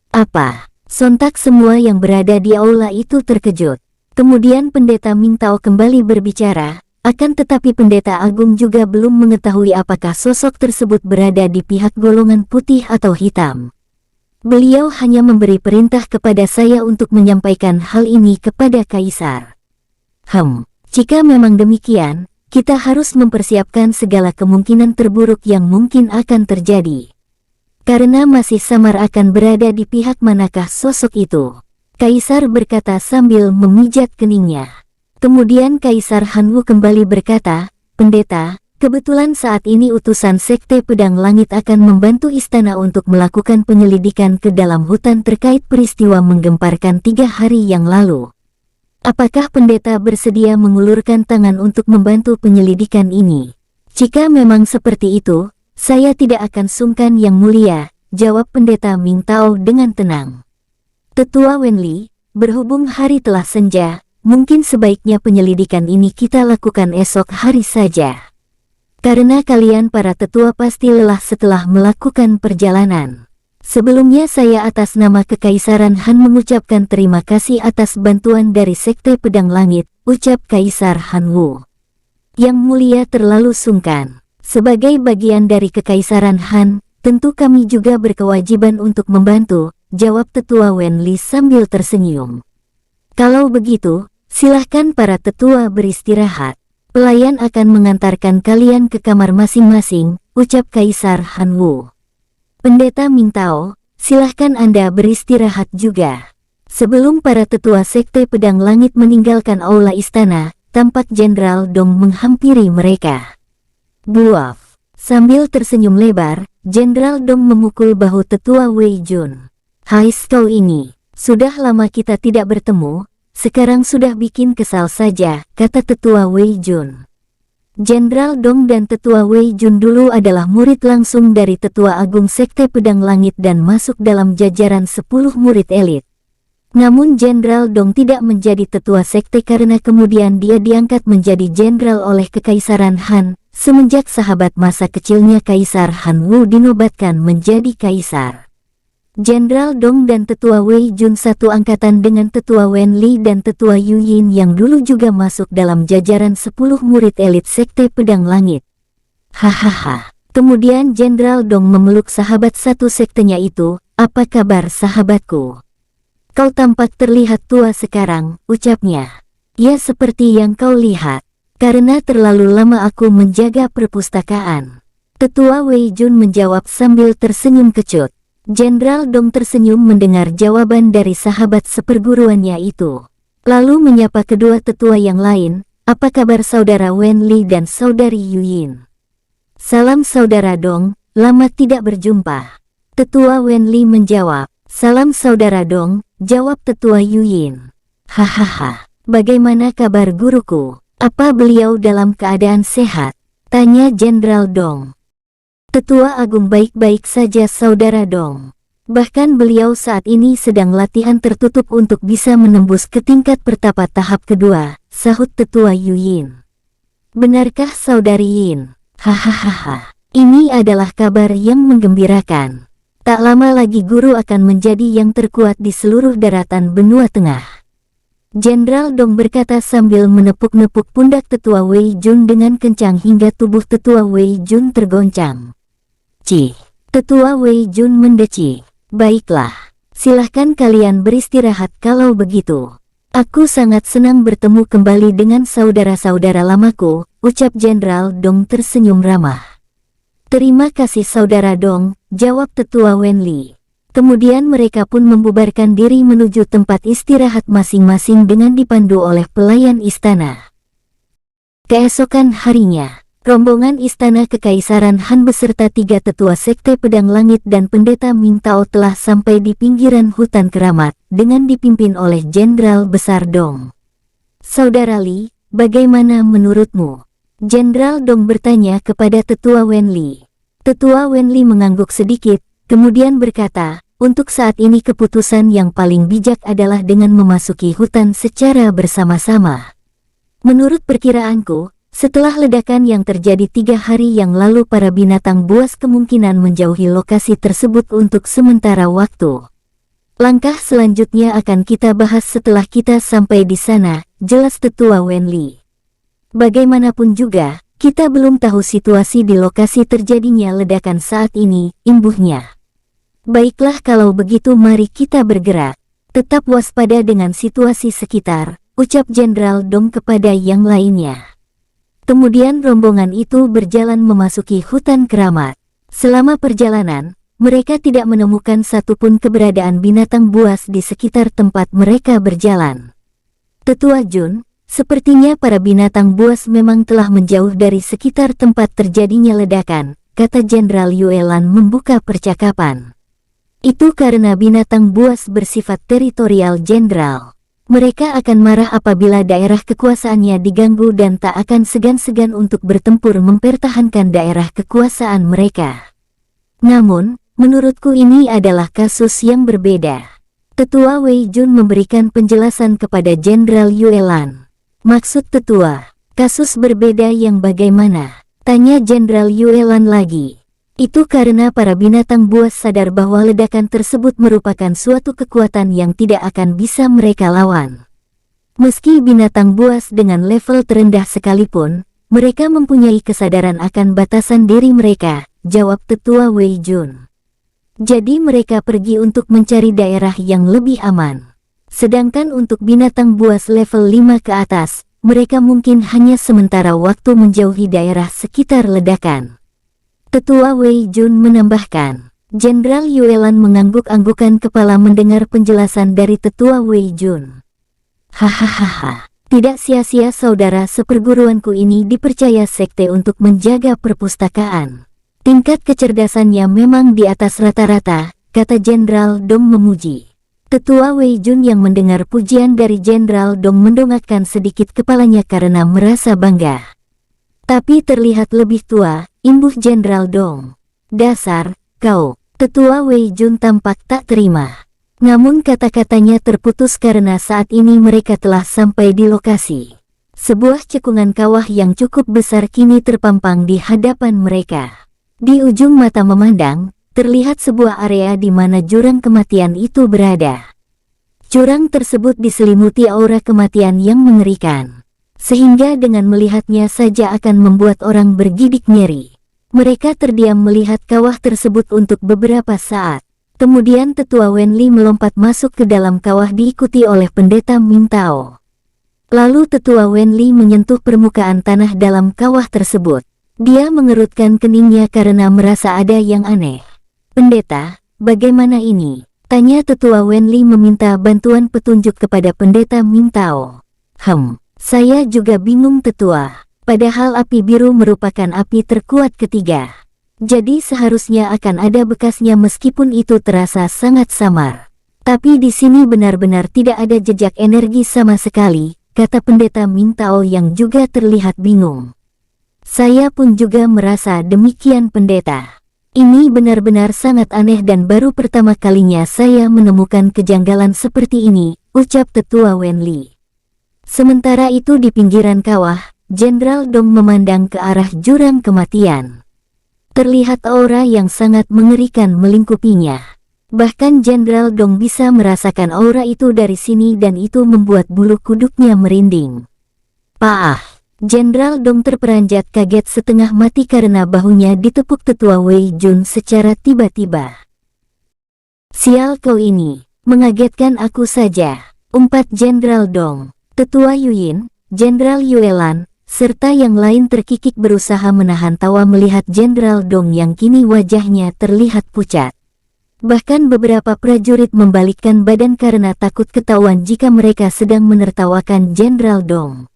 Apa? Sontak semua yang berada di aula itu terkejut. Kemudian Pendeta Mingtao kembali berbicara, akan tetapi Pendeta Agung juga belum mengetahui apakah sosok tersebut berada di pihak golongan putih atau hitam. Beliau hanya memberi perintah kepada saya untuk menyampaikan hal ini kepada Kaisar. Jika memang demikian, kita harus mempersiapkan segala kemungkinan terburuk yang mungkin akan terjadi. Karena masih samar akan berada di pihak manakah sosok itu. Kaisar berkata sambil memijat keningnya. Kemudian Kaisar Hanwu kembali berkata, Pendeta, kebetulan saat ini utusan Sekte Pedang Langit akan membantu istana untuk melakukan penyelidikan ke dalam hutan terkait peristiwa menggemparkan 3 hari yang lalu. Apakah pendeta bersedia mengulurkan tangan untuk membantu penyelidikan ini? Jika memang seperti itu, saya tidak akan sungkan yang mulia, jawab Pendeta Mingtao dengan tenang. Tetua Wenli, berhubung hari telah senja, mungkin sebaiknya penyelidikan ini kita lakukan esok hari saja. Karena kalian para tetua pasti lelah setelah melakukan perjalanan. Sebelumnya saya atas nama Kekaisaran Han mengucapkan terima kasih atas bantuan dari Sekte Pedang Langit, ucap Kaisar Hanwu. Yang mulia terlalu sungkan. Sebagai bagian dari Kekaisaran Han, tentu kami juga berkewajiban untuk membantu, jawab Tetua Wenli sambil tersenyum. Kalau begitu, silahkan para tetua beristirahat. Pelayan akan mengantarkan kalian ke kamar masing-masing, ucap Kaisar Hanwu. Pendeta Mingtao, silahkan Anda beristirahat juga. Sebelum para tetua Sekte Pedang Langit meninggalkan aula istana, tampak Jenderal Dong menghampiri mereka. Buaf. Sambil tersenyum lebar, Jenderal Dong memukul bahu Tetua Wei Jun. Hai kau ini, sudah lama kita tidak bertemu, sekarang sudah bikin kesal saja, kata Tetua Wei Jun. Jenderal Dong dan Tetua Wei Jun dulu adalah murid langsung dari Tetua Agung Sekte Pedang Langit dan masuk dalam jajaran 10 murid elit. Namun Jenderal Dong tidak menjadi tetua sekte karena kemudian dia diangkat menjadi jenderal oleh Kekaisaran Han, semenjak sahabat masa kecilnya Kaisar Hanwu dinobatkan menjadi kaisar. Jenderal Dong dan Tetua Wei Jun satu angkatan dengan Tetua Wenli dan Tetua Yuyin yang dulu juga masuk dalam jajaran 10 murid elit Sekte Pedang Langit. Hahaha. Kemudian Jenderal Dong memeluk sahabat satu sektenya itu, apa kabar sahabatku? Kau tampak terlihat tua sekarang, ucapnya. Ya seperti yang kau lihat, karena terlalu lama aku menjaga perpustakaan. Tetua Wei Jun menjawab sambil tersenyum kecut. Jenderal Dong tersenyum mendengar jawaban dari sahabat seperguruannya itu. Lalu menyapa kedua tetua yang lain, apa kabar saudara Wenli dan saudari Yuyin? Salam saudara Dong, lama tidak berjumpa. Tetua Wenli menjawab. Salam saudara Dong, jawab Tetua Yuyin. Hahaha, bagaimana kabar guruku? Apa beliau dalam keadaan sehat? Tanya Jenderal Dong. Tetua Agung baik-baik saja saudara Dong. Bahkan beliau saat ini sedang latihan tertutup untuk bisa menembus ke tingkat pertapa tahap kedua, sahut Tetua Yuyin. Benarkah saudari Yin? Hahaha, ini adalah kabar yang menggembirakan. Tak lama lagi guru akan menjadi yang terkuat di seluruh daratan benua tengah. Jenderal Dong berkata sambil menepuk-nepuk pundak Tetua Wei Jun dengan kencang hingga tubuh Tetua Wei Jun tergoncang. Cih, Tetua Wei Jun mendeci. Baiklah, silahkan kalian beristirahat kalau begitu. Aku sangat senang bertemu kembali dengan saudara-saudara lamaku, ucap Jenderal Dong tersenyum ramah. Terima kasih saudara Dong, jawab Tetua Wenli. Kemudian mereka pun membubarkan diri menuju tempat istirahat masing-masing dengan dipandu oleh pelayan istana. Keesokan harinya, rombongan istana Kekaisaran Han beserta 3 tetua Sekte Pedang Langit dan Pendeta Mingtao telah sampai di pinggiran hutan keramat, dengan dipimpin oleh Jenderal Besar Dong. Saudara Li, bagaimana menurutmu? Jenderal Dong bertanya kepada Tetua Wenli. Tetua Wenli mengangguk sedikit, kemudian berkata, untuk saat ini keputusan yang paling bijak adalah dengan memasuki hutan secara bersama-sama. Menurut perkiraanku, setelah ledakan yang terjadi 3 hari yang lalu para binatang buas kemungkinan menjauhi lokasi tersebut untuk sementara waktu. Langkah selanjutnya akan kita bahas setelah kita sampai di sana, jelas Tetua Wenli. Bagaimanapun juga, kita belum tahu situasi di lokasi terjadinya ledakan saat ini, imbuhnya. Baiklah kalau begitu mari kita bergerak. Tetap waspada dengan situasi sekitar, ucap Jenderal Dong kepada yang lainnya. Kemudian rombongan itu berjalan memasuki hutan keramat. Selama perjalanan, mereka tidak menemukan satupun keberadaan binatang buas di sekitar tempat mereka berjalan. Tetua Jun, sepertinya para binatang buas memang telah menjauh dari sekitar tempat terjadinya ledakan, kata Jenderal Yuelan membuka percakapan. Itu karena binatang buas bersifat teritorial, Jenderal. Mereka akan marah apabila daerah kekuasaannya diganggu dan tak akan segan-segan untuk bertempur mempertahankan daerah kekuasaan mereka. Namun, menurutku ini adalah kasus yang berbeda. Tetua Wei Jun memberikan penjelasan kepada Jenderal Yuelan. Maksud Tetua, kasus berbeda yang bagaimana? Tanya Jenderal Yuelan lagi. Itu karena para binatang buas sadar bahwa ledakan tersebut merupakan suatu kekuatan yang tidak akan bisa mereka lawan. Meski binatang buas dengan level terendah sekalipun, mereka mempunyai kesadaran akan batasan diri mereka, jawab Tetua Wei Jun. Jadi mereka pergi untuk mencari daerah yang lebih aman. Sedangkan untuk binatang buas level 5 ke atas, mereka mungkin hanya sementara waktu menjauhi daerah sekitar ledakan. Tetua Wei Jun menambahkan. Jenderal Yuelan mengangguk-anggukan kepala mendengar penjelasan dari Tetua Wei Jun. Hahaha, tidak sia-sia saudara seperguruanku ini dipercaya sekte untuk menjaga perpustakaan. Tingkat kecerdasannya memang di atas rata-rata, kata Jenderal Dong memuji. Tetua Wei Jun yang mendengar pujian dari Jenderal Dong mendongakkan sedikit kepalanya karena merasa bangga. Tapi terlihat lebih tua, imbuh Jenderal Dong. Dasar, kau. Tetua Wei Jun tampak tak terima. Namun kata-katanya terputus karena saat ini mereka telah sampai di lokasi. Sebuah cekungan kawah yang cukup besar kini terpampang di hadapan mereka. Di ujung mata memandang, terlihat sebuah area di mana jurang kematian itu berada. Jurang tersebut diselimuti aura kematian yang mengerikan, sehingga dengan melihatnya saja akan membuat orang bergidik nyeri. Mereka terdiam melihat kawah tersebut untuk beberapa saat. Kemudian Tetua Wenli melompat masuk ke dalam kawah diikuti oleh Pendeta Mintao. Lalu Tetua Wenli menyentuh permukaan tanah dalam kawah tersebut. Dia mengerutkan keningnya karena merasa ada yang aneh. Pendeta, bagaimana ini? Tanya Tetua Wenli meminta bantuan petunjuk kepada Pendeta Mintao. Saya juga bingung Tetua. Padahal api biru merupakan api terkuat ketiga. Jadi seharusnya akan ada bekasnya meskipun itu terasa sangat samar. Tapi di sini benar-benar tidak ada jejak energi sama sekali, kata Pendeta Mintao yang juga terlihat bingung. Saya pun juga merasa demikian Pendeta. Ini benar-benar sangat aneh dan baru pertama kalinya saya menemukan kejanggalan seperti ini, ucap Tetua Wenli. Sementara itu di pinggiran kawah, Jenderal Dong memandang ke arah jurang kematian. Terlihat aura yang sangat mengerikan melingkupinya. Bahkan Jenderal Dong bisa merasakan aura itu dari sini dan itu membuat bulu kuduknya merinding. Paah! Jenderal Dong terperanjat kaget setengah mati karena bahunya ditepuk Tetua Wei Jun secara tiba-tiba. Sial kau ini, mengagetkan aku saja, umpat Jenderal Dong. Tetua Yuyin, Jenderal Yuelan, serta yang lain terkikik berusaha menahan tawa melihat Jenderal Dong yang kini wajahnya terlihat pucat. Bahkan beberapa prajurit membalikkan badan karena takut ketahuan jika mereka sedang menertawakan Jenderal Dong.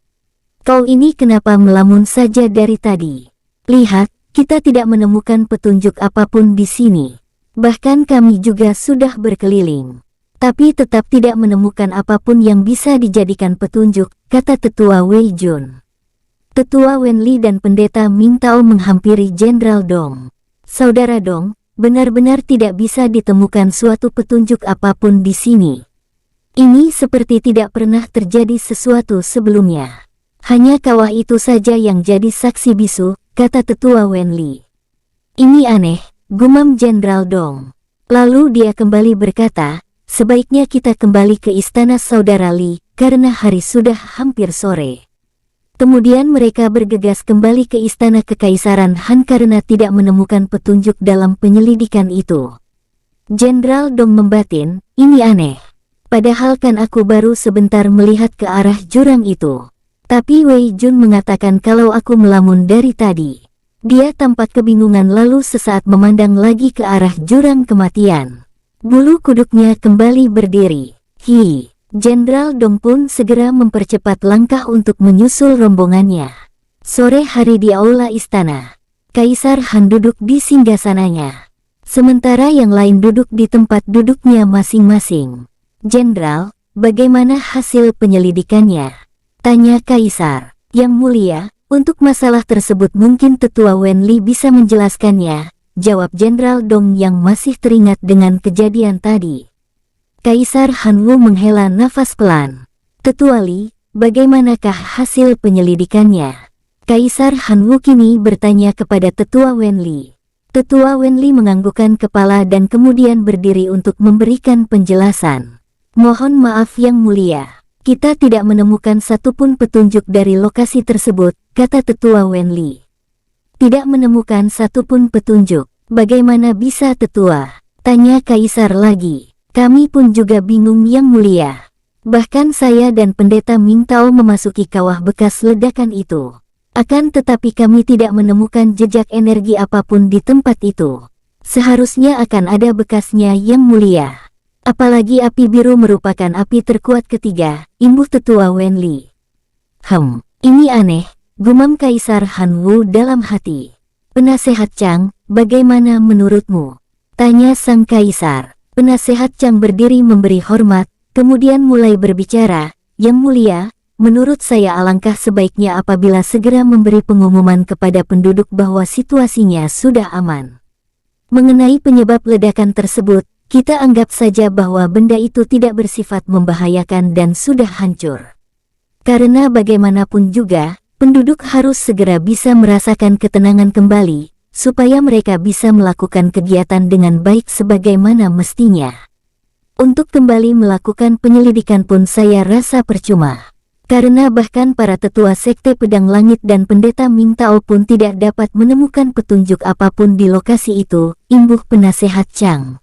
Kau ini kenapa melamun saja dari tadi? Lihat, kita tidak menemukan petunjuk apapun di sini. Bahkan kami juga sudah berkeliling. Tapi tetap tidak menemukan apapun yang bisa dijadikan petunjuk, kata Tetua Wei Jun. Tetua Wenli dan Pendeta Mintao menghampiri Jenderal Dong. Saudara Dong, benar-benar tidak bisa ditemukan suatu petunjuk apapun di sini. Ini seperti tidak pernah terjadi sesuatu sebelumnya. Hanya kawah itu saja yang jadi saksi bisu, kata Tetua Wenli. Ini aneh, gumam Jenderal Dong. Lalu dia kembali berkata, sebaiknya kita kembali ke istana Saudara Li, karena hari sudah hampir sore. Kemudian mereka bergegas kembali ke istana Kekaisaran Han karena tidak menemukan petunjuk dalam penyelidikan itu. Jenderal Dong membatin, ini aneh. Padahal kan aku baru sebentar melihat ke arah jurang itu. Tapi Wei Jun mengatakan kalau aku melamun dari tadi. Dia tampak kebingungan lalu sesaat memandang lagi ke arah jurang kematian. Bulu kuduknya kembali berdiri. Jenderal Dong pun segera mempercepat langkah untuk menyusul rombongannya. Sore hari di aula istana, Kaisar Han duduk di singgasananya. Sementara yang lain duduk di tempat duduknya masing-masing. Jenderal, bagaimana hasil penyelidikannya? Tanya Kaisar. Yang mulia, untuk masalah tersebut mungkin Tetua Wen Li bisa menjelaskannya, jawab Jenderal Dong yang masih teringat dengan kejadian tadi. Kaisar Han Wu menghela nafas pelan. Tetua Li, bagaimanakah hasil penyelidikannya? Kaisar Han Wu kini bertanya kepada Tetua Wen Li. Tetua Wen Li menganggukkan kepala dan kemudian berdiri untuk memberikan penjelasan. Mohon maaf yang mulia, kita tidak menemukan satupun petunjuk dari lokasi tersebut, kata Tetua Wen Li. Tidak menemukan satupun petunjuk, bagaimana bisa Tetua? Tanya Kaisar lagi. Kami pun juga bingung yang mulia. Bahkan saya dan Pendeta Ming Tao memasuki kawah bekas ledakan itu. Akan tetapi kami tidak menemukan jejak energi apapun di tempat itu. Seharusnya akan ada bekasnya yang mulia. Apalagi api biru merupakan api terkuat ketiga, imbuh Tetua Wen Li. Ini aneh, gumam Kaisar Han Wu dalam hati. Penasehat Chang, bagaimana menurutmu? Tanya sang Kaisar. Penasehat Chang berdiri memberi hormat, kemudian mulai berbicara, Yang mulia, menurut saya alangkah sebaiknya apabila segera memberi pengumuman kepada penduduk bahwa situasinya sudah aman. Mengenai penyebab ledakan tersebut, kita anggap saja bahwa benda itu tidak bersifat membahayakan dan sudah hancur. Karena bagaimanapun juga, penduduk harus segera bisa merasakan ketenangan kembali, supaya mereka bisa melakukan kegiatan dengan baik sebagaimana mestinya. Untuk kembali melakukan penyelidikan pun saya rasa percuma. Karena bahkan para tetua Sekte Pedang Langit dan Pendeta Ming Tao pun tidak dapat menemukan petunjuk apapun di lokasi itu, imbuh penasehat Chang.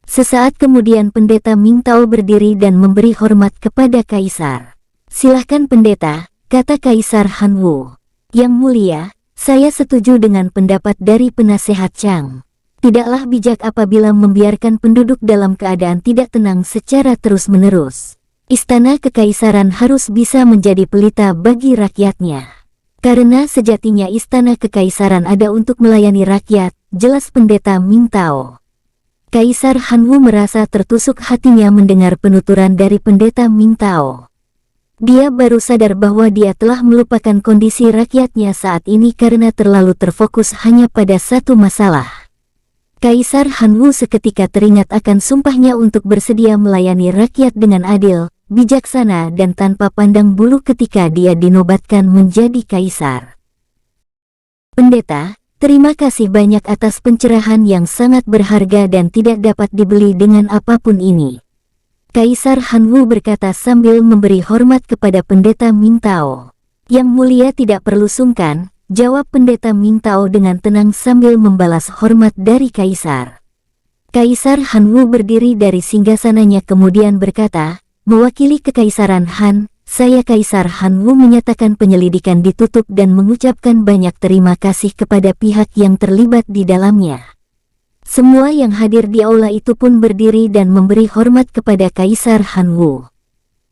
Sesaat kemudian Pendeta Ming Tao berdiri dan memberi hormat kepada Kaisar. Silahkan pendeta, kata Kaisar Han Wu. Yang mulia, saya setuju dengan pendapat dari penasehat Chang. Tidaklah bijak apabila membiarkan penduduk dalam keadaan tidak tenang secara terus-menerus. Istana Kekaisaran harus bisa menjadi pelita bagi rakyatnya. Karena sejatinya Istana Kekaisaran ada untuk melayani rakyat, jelas Pendeta Ming Tao. Kaisar Han Wu merasa tertusuk hatinya mendengar penuturan dari Pendeta Ming Tao. Dia baru sadar bahwa dia telah melupakan kondisi rakyatnya saat ini karena terlalu terfokus hanya pada satu masalah. Kaisar Han Wu seketika teringat akan sumpahnya untuk bersedia melayani rakyat dengan adil, bijaksana dan tanpa pandang bulu ketika dia dinobatkan menjadi kaisar. Pendeta, terima kasih banyak atas pencerahan yang sangat berharga dan tidak dapat dibeli dengan apapun ini. Kaisar Han Wu berkata sambil memberi hormat kepada Pendeta Ming Tao. Yang mulia tidak perlu sungkan, jawab Pendeta Ming Tao dengan tenang sambil membalas hormat dari Kaisar. Kaisar Han Wu berdiri dari singgasananya kemudian berkata, mewakili Kekaisaran Han, saya Kaisar Han Wu menyatakan penyelidikan ditutup dan mengucapkan banyak terima kasih kepada pihak yang terlibat di dalamnya. Semua yang hadir di aula itu pun berdiri dan memberi hormat kepada Kaisar Han Wu.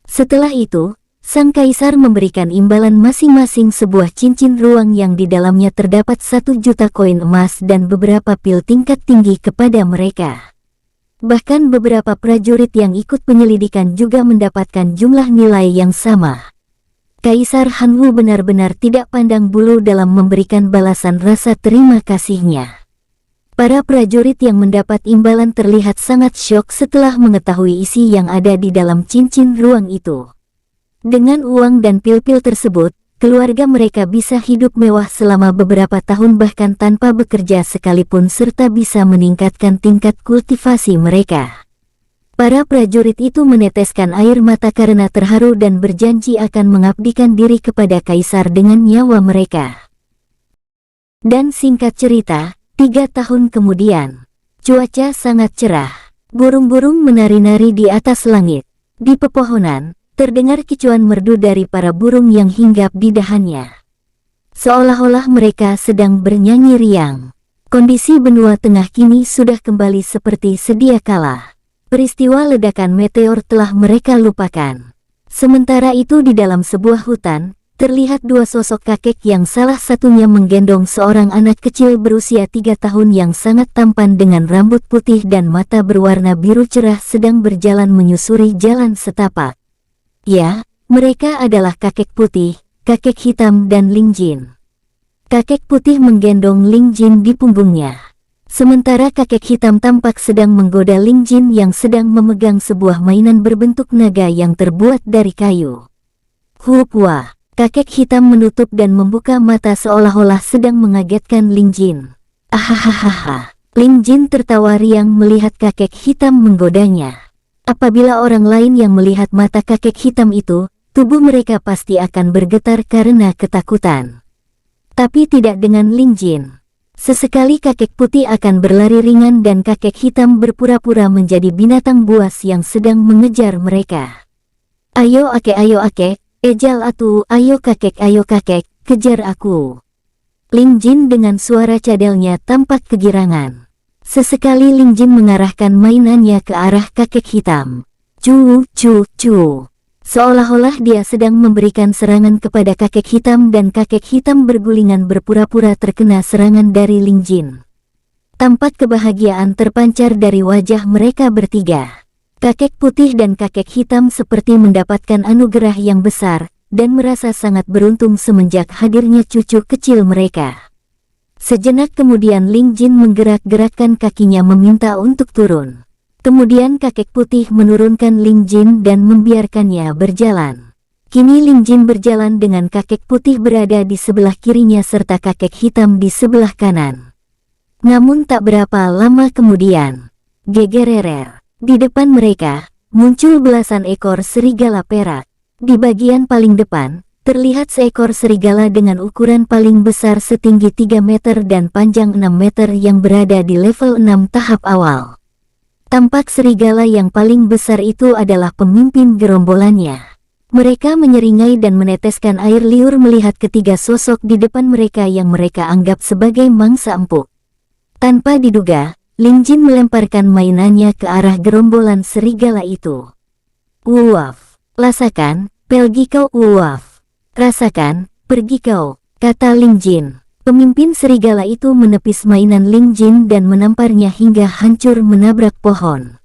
Setelah itu, sang kaisar memberikan imbalan masing-masing sebuah cincin ruang yang di dalamnya terdapat 1 juta koin emas dan beberapa pil tingkat tinggi kepada mereka. Bahkan beberapa prajurit yang ikut penyelidikan juga mendapatkan jumlah nilai yang sama. Kaisar Han Wu benar-benar tidak pandang bulu dalam memberikan balasan rasa terima kasihnya. Para prajurit yang mendapat imbalan terlihat sangat syok setelah mengetahui isi yang ada di dalam cincin ruang itu. Dengan uang dan pil-pil tersebut, keluarga mereka bisa hidup mewah selama beberapa tahun bahkan tanpa bekerja sekalipun serta bisa meningkatkan tingkat kultivasi mereka. Para prajurit itu meneteskan air mata karena terharu dan berjanji akan mengabdikan diri kepada kaisar dengan nyawa mereka. Dan singkat cerita, 3 tahun kemudian, cuaca sangat cerah. Burung-burung menari-nari di atas langit. Di pepohonan, terdengar kicauan merdu dari para burung yang hinggap di dahannya. Seolah-olah mereka sedang bernyanyi riang. Kondisi benua tengah kini sudah kembali seperti sedia kala. Peristiwa ledakan meteor telah mereka lupakan. Sementara itu di dalam sebuah hutan, terlihat 2 sosok kakek yang salah satunya menggendong seorang anak kecil berusia 3 tahun yang sangat tampan dengan rambut putih dan mata berwarna biru cerah sedang berjalan menyusuri jalan setapak. Ya, mereka adalah kakek putih, kakek hitam dan Ling Jin. Kakek putih menggendong Ling Jin di punggungnya. Sementara kakek hitam tampak sedang menggoda Ling Jin yang sedang memegang sebuah mainan berbentuk naga yang terbuat dari kayu. Hupwa, kakek hitam menutup dan membuka mata seolah-olah sedang mengagetkan Ling Jin. Ahahaha, Ling Jin tertawa riang melihat kakek hitam menggodanya. Apabila orang lain yang melihat mata kakek hitam itu, tubuh mereka pasti akan bergetar karena ketakutan. Tapi tidak dengan Ling Jin. Sesekali kakek putih akan berlari ringan dan kakek hitam berpura-pura menjadi binatang buas yang sedang mengejar mereka. Ayo ake, ejal atu, ayo kakek, kejar aku. Ling Jin dengan suara cadelnya tampak kegirangan. Sesekali Ling Jin mengarahkan mainannya ke arah kakek hitam. Cu. Seolah-olah dia sedang memberikan serangan kepada kakek hitam dan kakek hitam bergulingan berpura-pura terkena serangan dari Ling Jin. Tampak kebahagiaan terpancar dari wajah mereka bertiga. Kakek putih dan kakek hitam seperti mendapatkan anugerah yang besar dan merasa sangat beruntung semenjak hadirnya cucu kecil mereka. Sejenak kemudian Ling Jin menggerak-gerakkan kakinya meminta untuk turun. Kemudian kakek putih menurunkan Ling Jin dan membiarkannya berjalan. Kini Ling Jin berjalan dengan kakek putih berada di sebelah kirinya serta kakek hitam di sebelah kanan. Namun tak berapa lama kemudian, gegererer, di depan mereka, muncul belasan ekor serigala perak. Di bagian paling depan, terlihat seekor serigala dengan ukuran paling besar setinggi 3 meter dan panjang 6 meter yang berada di level 6 tahap awal. Tampak serigala yang paling besar itu adalah pemimpin gerombolannya. Mereka menyeringai dan meneteskan air liur melihat ketiga sosok di depan mereka yang mereka anggap sebagai mangsa empuk. Tanpa diduga, Ling Jin melemparkan mainannya ke arah gerombolan serigala itu. Uaf, rasakan, pergi kau uaf. Rasakan, pergi kau, kata Ling Jin. Pemimpin serigala itu menepis mainan Ling Jin dan menamparnya hingga hancur menabrak pohon.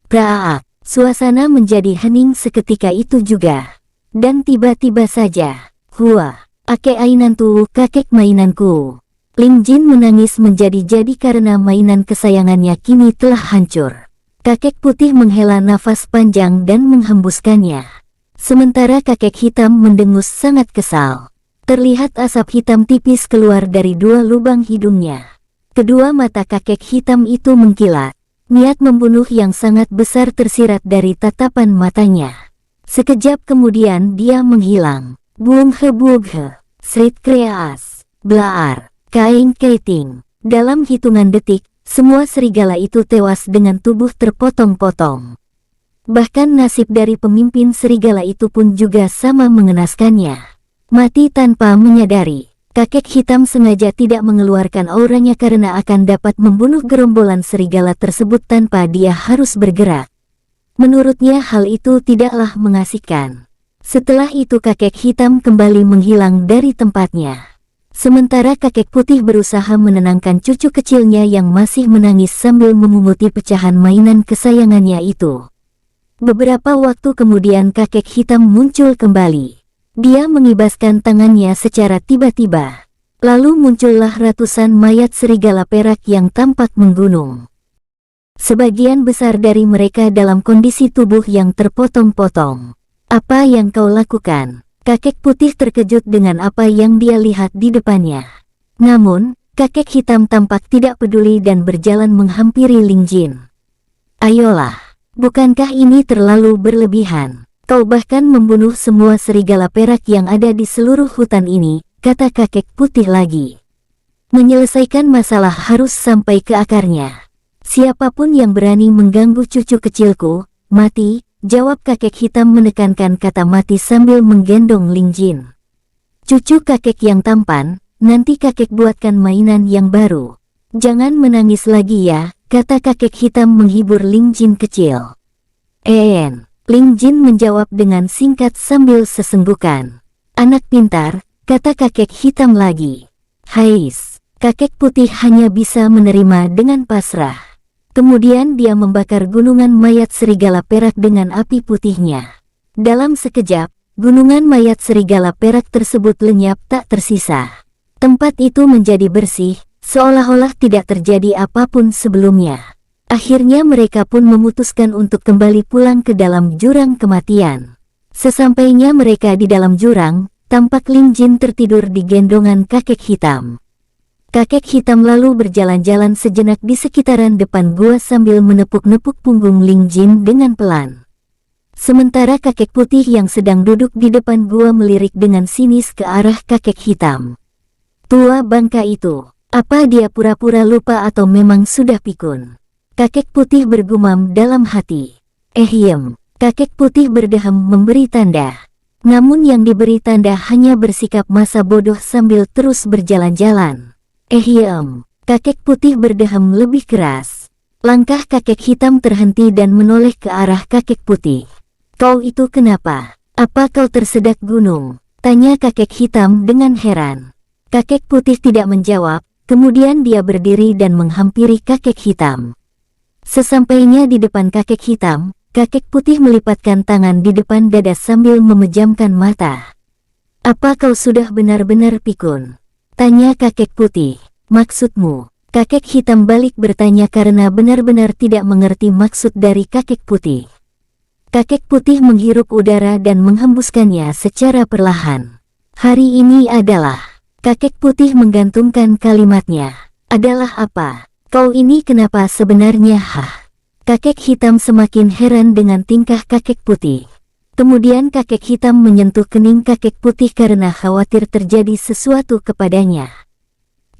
Praak, suasana menjadi hening seketika itu juga. Dan tiba-tiba saja, hua, ake ainantu, kakek mainanku. Ling Jin menangis menjadi-jadi karena mainan kesayangannya kini telah hancur. Kakek putih menghela nafas panjang dan menghembuskannya. Sementara kakek hitam mendengus sangat kesal. Terlihat asap hitam tipis keluar dari 2 lubang hidungnya. Kedua mata kakek hitam itu mengkilat. Niat membunuh yang sangat besar tersirat dari tatapan matanya. Sekejap kemudian dia menghilang. Buunghe, Srit kreas, blaar, kaing keiting. Dalam hitungan detik, semua serigala itu tewas dengan tubuh terpotong-potong. Bahkan nasib dari pemimpin serigala itu pun juga sama mengenaskannya. Mati tanpa menyadari. Kakek hitam sengaja tidak mengeluarkan auranya karena akan dapat membunuh gerombolan serigala tersebut tanpa dia harus bergerak. Menurutnya hal itu tidaklah mengasihkan. Setelah itu kakek hitam kembali menghilang dari tempatnya. Sementara kakek putih berusaha menenangkan cucu kecilnya yang masih menangis sambil memunguti pecahan mainan kesayangannya itu. Beberapa waktu kemudian kakek hitam muncul kembali. Dia mengibaskan tangannya secara tiba-tiba. Lalu muncullah ratusan mayat serigala perak yang tampak menggunung. Sebagian besar dari mereka dalam kondisi tubuh yang terpotong-potong. Apa yang kau lakukan? Kakek putih terkejut dengan apa yang dia lihat di depannya. Namun, kakek hitam tampak tidak peduli dan berjalan menghampiri Ling Jin. Ayolah, Bukankah ini terlalu berlebihan? Kau bahkan membunuh semua serigala perak yang ada di seluruh hutan ini, kata kakek putih lagi. Menyelesaikan masalah harus sampai ke akarnya. Siapapun yang berani mengganggu cucu kecilku, mati, jawab kakek hitam menekankan kata mati sambil menggendong Ling Jin. Cucu kakek yang tampan, nanti kakek buatkan mainan yang baru. Jangan menangis lagi ya, kata kakek hitam menghibur Ling Jin kecil. Ling Jin menjawab dengan singkat sambil sesenggukan. Anak pintar, kata kakek hitam lagi. Hais, kakek putih hanya bisa menerima dengan pasrah. Kemudian dia membakar gunungan mayat serigala perak dengan api putihnya. Dalam sekejap, gunungan mayat serigala perak tersebut lenyap tak tersisa. Tempat itu menjadi bersih, seolah-olah tidak terjadi apapun sebelumnya. Akhirnya mereka pun memutuskan untuk kembali pulang ke dalam jurang kematian. Sesampainya mereka di dalam jurang, tampak Ling Jin tertidur di gendongan kakek hitam. Kakek hitam lalu berjalan-jalan sejenak di sekitaran depan gua sambil menepuk-nepuk punggung Ling Jin dengan pelan. Sementara kakek putih yang sedang duduk di depan gua melirik dengan sinis ke arah kakek hitam. Tua bangka itu. Apa dia pura-pura lupa atau memang sudah pikun? Kakek putih bergumam dalam hati. Kakek putih berdeham memberi tanda. Namun yang diberi tanda hanya bersikap masa bodoh sambil terus berjalan-jalan. Kakek putih berdeham lebih keras. Langkah kakek hitam terhenti dan menoleh ke arah kakek putih. Kau itu kenapa? Apa kau tersedak gunung? Tanya kakek hitam dengan heran. Kakek putih tidak menjawab. Kemudian dia berdiri dan menghampiri kakek hitam. Sesampainya di depan kakek hitam, kakek putih melipatkan tangan di depan dada sambil memejamkan mata. Apa kau sudah benar-benar pikun? Tanya kakek putih. Maksudmu? Kakek hitam balik bertanya karena benar-benar tidak mengerti maksud dari kakek putih. Kakek putih menghirup udara dan menghembuskannya secara perlahan. Hari ini adalah... Kakek putih menggantungkan kalimatnya. Adalah apa? Kau ini kenapa sebenarnya? Kakek hitam semakin heran dengan tingkah kakek putih. Kemudian kakek hitam menyentuh kening kakek putih karena khawatir terjadi sesuatu kepadanya.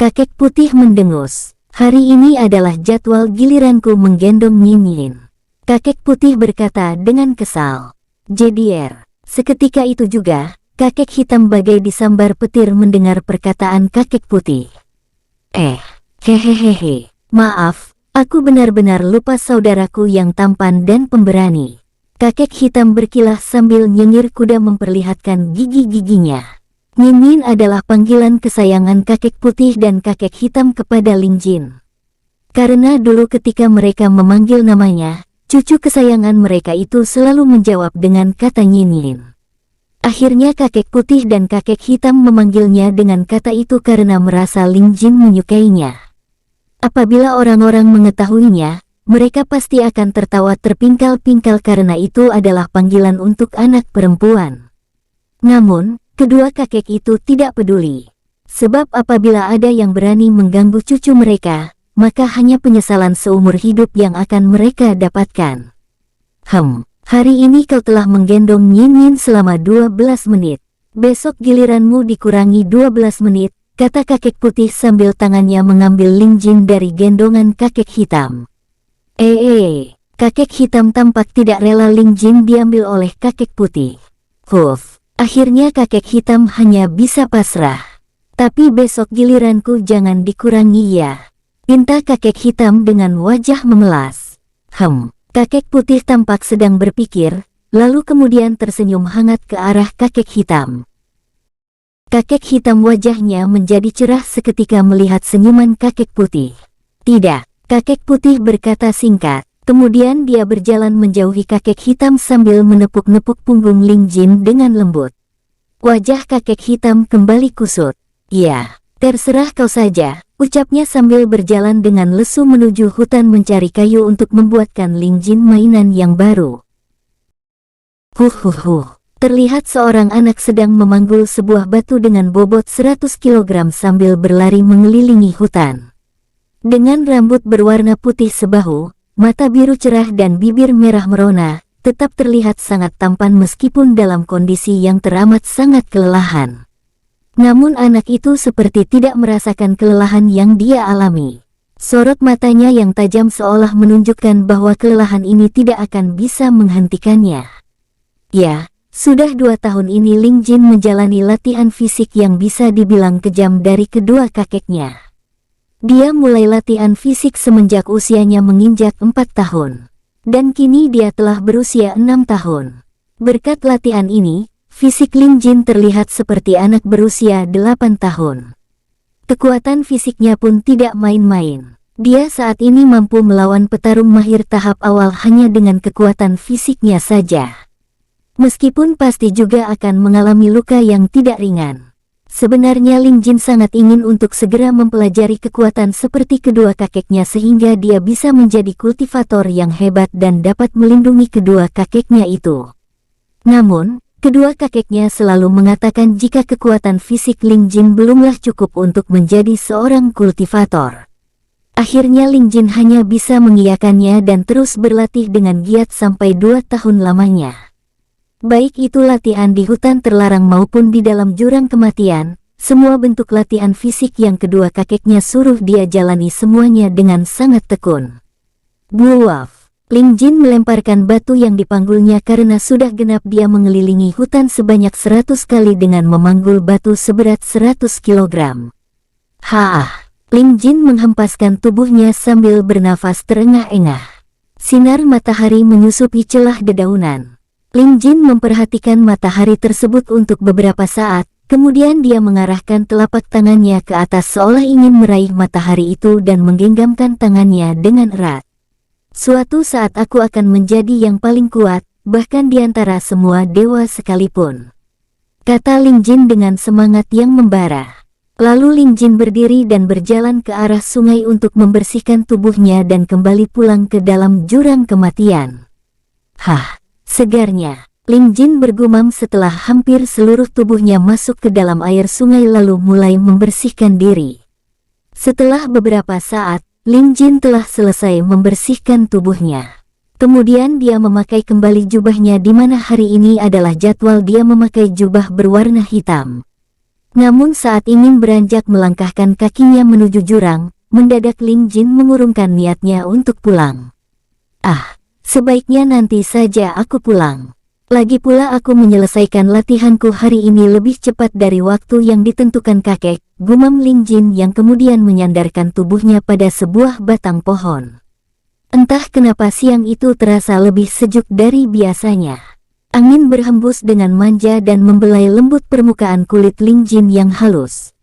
Kakek putih mendengus. Hari ini adalah jadwal giliranku menggendong Nyimin. Kakek putih berkata dengan kesal. Jedier. Seketika itu juga, kakek hitam bagai disambar petir mendengar perkataan kakek putih. Hehehe, maaf, aku benar-benar lupa saudaraku yang tampan dan pemberani. Kakek hitam berkilah sambil nyengir kuda memperlihatkan gigi-giginya. Mimin adalah panggilan kesayangan kakek putih dan kakek hitam kepada Ling Jin. Karena dulu ketika mereka memanggil namanya, cucu kesayangan mereka itu selalu menjawab dengan kata Nyimin. Akhirnya kakek putih dan kakek hitam memanggilnya dengan kata itu karena merasa Ling Jin menyukainya. Apabila orang-orang mengetahuinya, mereka pasti akan tertawa terpingkal-pingkal karena itu adalah panggilan untuk anak perempuan. Namun, kedua kakek itu tidak peduli. Sebab apabila ada yang berani mengganggu cucu mereka, maka hanya penyesalan seumur hidup yang akan mereka dapatkan. Hari ini kau telah menggendong Nyimin selama 12 menit. Besok giliranmu dikurangi 12 menit, kata kakek putih sambil tangannya mengambil Ling Jin dari gendongan kakek hitam. Kakek hitam tampak tidak rela Ling Jin diambil oleh kakek putih. Akhirnya kakek hitam hanya bisa pasrah. Tapi besok giliranku jangan dikurangi ya. Pinta kakek hitam dengan wajah memelas. Kakek putih tampak sedang berpikir, lalu kemudian tersenyum hangat ke arah kakek hitam. Kakek hitam wajahnya menjadi cerah seketika melihat senyuman kakek putih. Tidak, kakek putih berkata singkat. Kemudian dia berjalan menjauhi kakek hitam sambil menepuk-nepuk punggung Ling Jin dengan lembut. Wajah kakek hitam kembali kusut. Ya, terserah kau saja. Ucapnya sambil berjalan dengan lesu menuju hutan mencari kayu untuk membuatkan Ling Jin mainan yang baru. Terlihat seorang anak sedang memanggul sebuah batu dengan bobot 100 kg sambil berlari mengelilingi hutan. Dengan rambut berwarna putih sebahu, mata biru cerah dan bibir merah merona, tetap terlihat sangat tampan meskipun dalam kondisi yang teramat sangat kelelahan. Namun anak itu seperti tidak merasakan kelelahan yang dia alami. Sorot matanya yang tajam seolah menunjukkan bahwa kelelahan ini tidak akan bisa menghentikannya. Ya, sudah 2 tahun ini Ling Jin menjalani latihan fisik yang bisa dibilang kejam dari kedua kakeknya. Dia mulai latihan fisik semenjak usianya menginjak 4 tahun. Dan kini dia telah berusia 6 tahun. Berkat latihan ini, fisik Ling Jin terlihat seperti anak berusia 8 tahun. Kekuatan fisiknya pun tidak main-main. Dia saat ini mampu melawan petarung mahir tahap awal hanya dengan kekuatan fisiknya saja. Meskipun pasti juga akan mengalami luka yang tidak ringan. Sebenarnya Ling Jin sangat ingin untuk segera mempelajari kekuatan seperti kedua kakeknya sehingga dia bisa menjadi kultivator yang hebat dan dapat melindungi kedua kakeknya itu. Namun, kedua kakeknya selalu mengatakan jika kekuatan fisik Ling Jin belumlah cukup untuk menjadi seorang kultivator. Akhirnya Ling Jin hanya bisa mengiyakannya dan terus berlatih dengan giat sampai 2 tahun lamanya. Baik itu latihan di hutan terlarang maupun di dalam jurang kematian, semua bentuk latihan fisik yang kedua kakeknya suruh dia jalani semuanya dengan sangat tekun. Buaf, Ling Jin melemparkan batu yang dipanggulnya karena sudah genap dia mengelilingi hutan sebanyak 100 kali dengan memanggul batu seberat 100 kg. Ling Jin menghempaskan tubuhnya sambil bernafas terengah-engah. Sinar matahari menyusupi celah dedaunan. Ling Jin memperhatikan matahari tersebut untuk beberapa saat, kemudian dia mengarahkan telapak tangannya ke atas seolah ingin meraih matahari itu dan menggenggamkan tangannya dengan erat. Suatu saat aku akan menjadi yang paling kuat, bahkan di antara semua dewa sekalipun, kata Ling Jin dengan semangat yang membara. Lalu Ling Jin berdiri dan berjalan ke arah sungai untuk membersihkan tubuhnya dan kembali pulang ke dalam jurang kematian. Segarnya, Ling Jin bergumam setelah hampir seluruh tubuhnya masuk ke dalam air sungai lalu mulai membersihkan diri. Setelah beberapa saat, Ling Jin telah selesai membersihkan tubuhnya. Kemudian dia memakai kembali jubahnya di mana hari ini adalah jadwal dia memakai jubah berwarna hitam. Namun saat ingin beranjak melangkahkan kakinya menuju jurang, mendadak Ling Jin mengurungkan niatnya untuk pulang. Sebaiknya nanti saja aku pulang. Lagi pula aku menyelesaikan latihanku hari ini lebih cepat dari waktu yang ditentukan kakek, gumam Ling Jin yang kemudian menyandarkan tubuhnya pada sebuah batang pohon. Entah kenapa siang itu terasa lebih sejuk dari biasanya. Angin berhembus dengan manja dan membelai lembut permukaan kulit Ling Jin yang halus.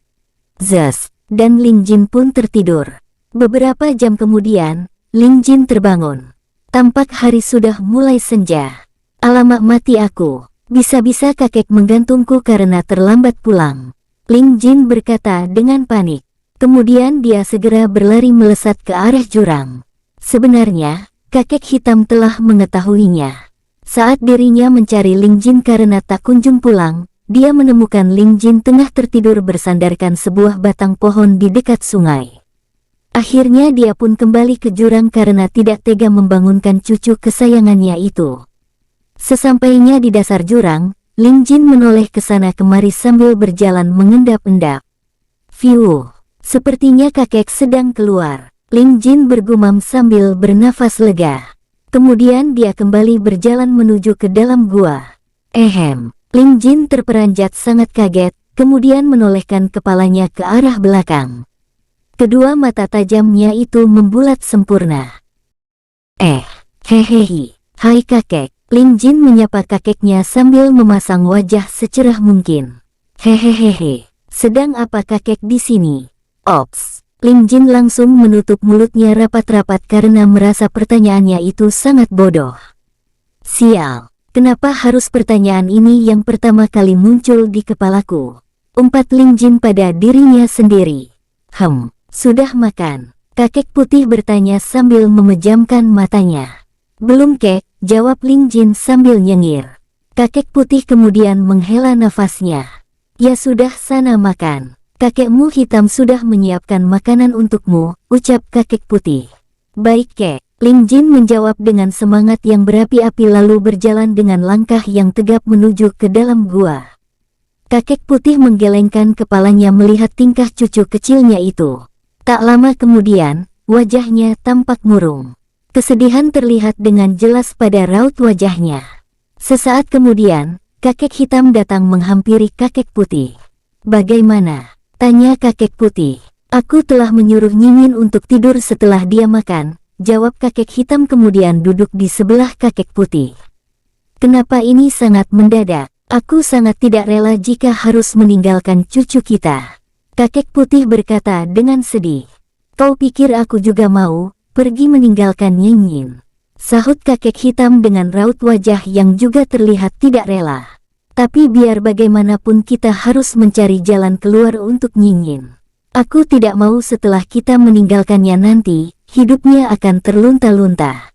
Dan Ling Jin pun tertidur. Beberapa jam kemudian, Ling Jin terbangun. Tampak hari sudah mulai senja. Alamak mati aku, bisa-bisa kakek menggantungku karena terlambat pulang. Ling Jin berkata dengan panik. Kemudian dia segera berlari melesat ke arah jurang. Sebenarnya, kakek hitam telah mengetahuinya. Saat dirinya mencari Ling Jin karena tak kunjung pulang, dia menemukan Ling Jin tengah tertidur bersandarkan sebuah batang pohon di dekat sungai. Akhirnya dia pun kembali ke jurang karena tidak tega membangunkan cucu kesayangannya itu. Sesampainya di dasar jurang, Ling Jin menoleh ke sana kemari sambil berjalan mengendap-endap. Sepertinya kakek sedang keluar. Ling Jin bergumam sambil bernafas lega. Kemudian dia kembali berjalan menuju ke dalam gua. Ling Jin terperanjat sangat kaget, kemudian menolehkan kepalanya ke arah belakang. Kedua mata tajamnya itu membulat sempurna. Hai kakek, Ling Jin menyapa kakeknya sambil memasang wajah secerah mungkin. Sedang apa kakek di sini? Ops. Ling Jin langsung menutup mulutnya rapat-rapat karena merasa pertanyaannya itu sangat bodoh. Sial, kenapa harus pertanyaan ini yang pertama kali muncul di kepalaku? Umpat Ling Jin pada dirinya sendiri. Sudah makan? Kakek putih bertanya sambil memejamkan matanya. Belum kek, jawab Ling Jin sambil nyengir. Kakek putih kemudian menghela nafasnya. Ya sudah sana makan. Kakekmu hitam sudah menyiapkan makanan untukmu, ucap kakek putih. Baik kek, Ling Jin menjawab dengan semangat yang berapi-api lalu berjalan dengan langkah yang tegap menuju ke dalam gua. Kakek putih menggelengkan kepalanya melihat tingkah cucu kecilnya itu. Tak lama kemudian, wajahnya tampak murung. Kesedihan terlihat dengan jelas pada raut wajahnya. Sesaat kemudian, kakek hitam datang menghampiri kakek putih. "Bagaimana?" tanya kakek putih. "Aku telah menyuruh Nyingin untuk tidur setelah dia makan," jawab kakek hitam kemudian duduk di sebelah kakek putih. "Kenapa ini sangat mendadak? Aku sangat tidak rela jika harus meninggalkan cucu kita," kakek putih berkata dengan sedih. "Kau pikir aku juga mau pergi meninggalkan Nyingin?" sahut kakek hitam dengan raut wajah yang juga terlihat tidak rela. "Tapi biar bagaimanapun kita harus mencari jalan keluar untuk Nyingin. Aku tidak mau setelah kita meninggalkannya nanti, hidupnya akan terlunta-lunta.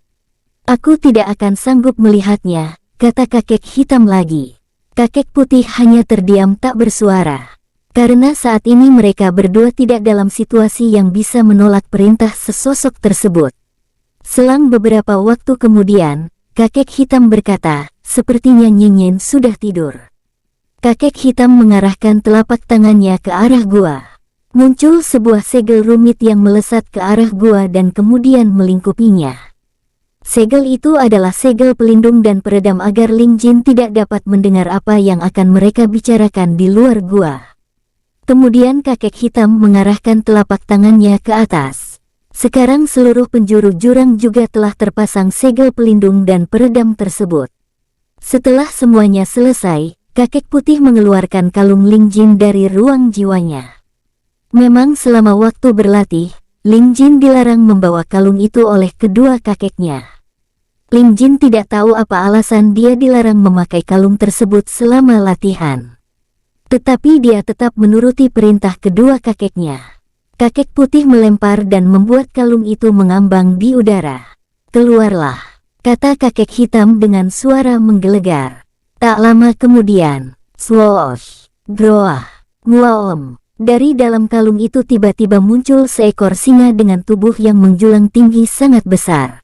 Aku tidak akan sanggup melihatnya," kata kakek hitam lagi. Kakek putih hanya terdiam tak bersuara. Karena saat ini mereka berdua tidak dalam situasi yang bisa menolak perintah sesosok tersebut. Selang beberapa waktu kemudian, kakek hitam berkata, "Sepertinya Nyingin sudah tidur." Kakek hitam mengarahkan telapak tangannya ke arah gua. Muncul sebuah segel rumit yang melesat ke arah gua dan kemudian melingkupinya. Segel itu adalah segel pelindung dan peredam agar Ling Jin tidak dapat mendengar apa yang akan mereka bicarakan di luar gua. Kemudian kakek hitam mengarahkan telapak tangannya ke atas. Sekarang seluruh penjuru jurang juga telah terpasang segel pelindung dan peredam tersebut. Setelah semuanya selesai, kakek putih mengeluarkan kalung Ling Jin dari ruang jiwanya. Memang selama waktu berlatih, Ling Jin dilarang membawa kalung itu oleh kedua kakeknya. Ling Jin tidak tahu apa alasan dia dilarang memakai kalung tersebut selama latihan. Tetapi dia tetap menuruti perintah kedua kakeknya. Kakek putih melempar dan membuat kalung itu mengambang di udara. "Keluarlah," kata kakek hitam dengan suara menggelegar. Tak lama kemudian, swoosh, groah, nguaom. Dari dalam kalung itu tiba-tiba muncul seekor singa dengan tubuh yang menjulang tinggi sangat besar.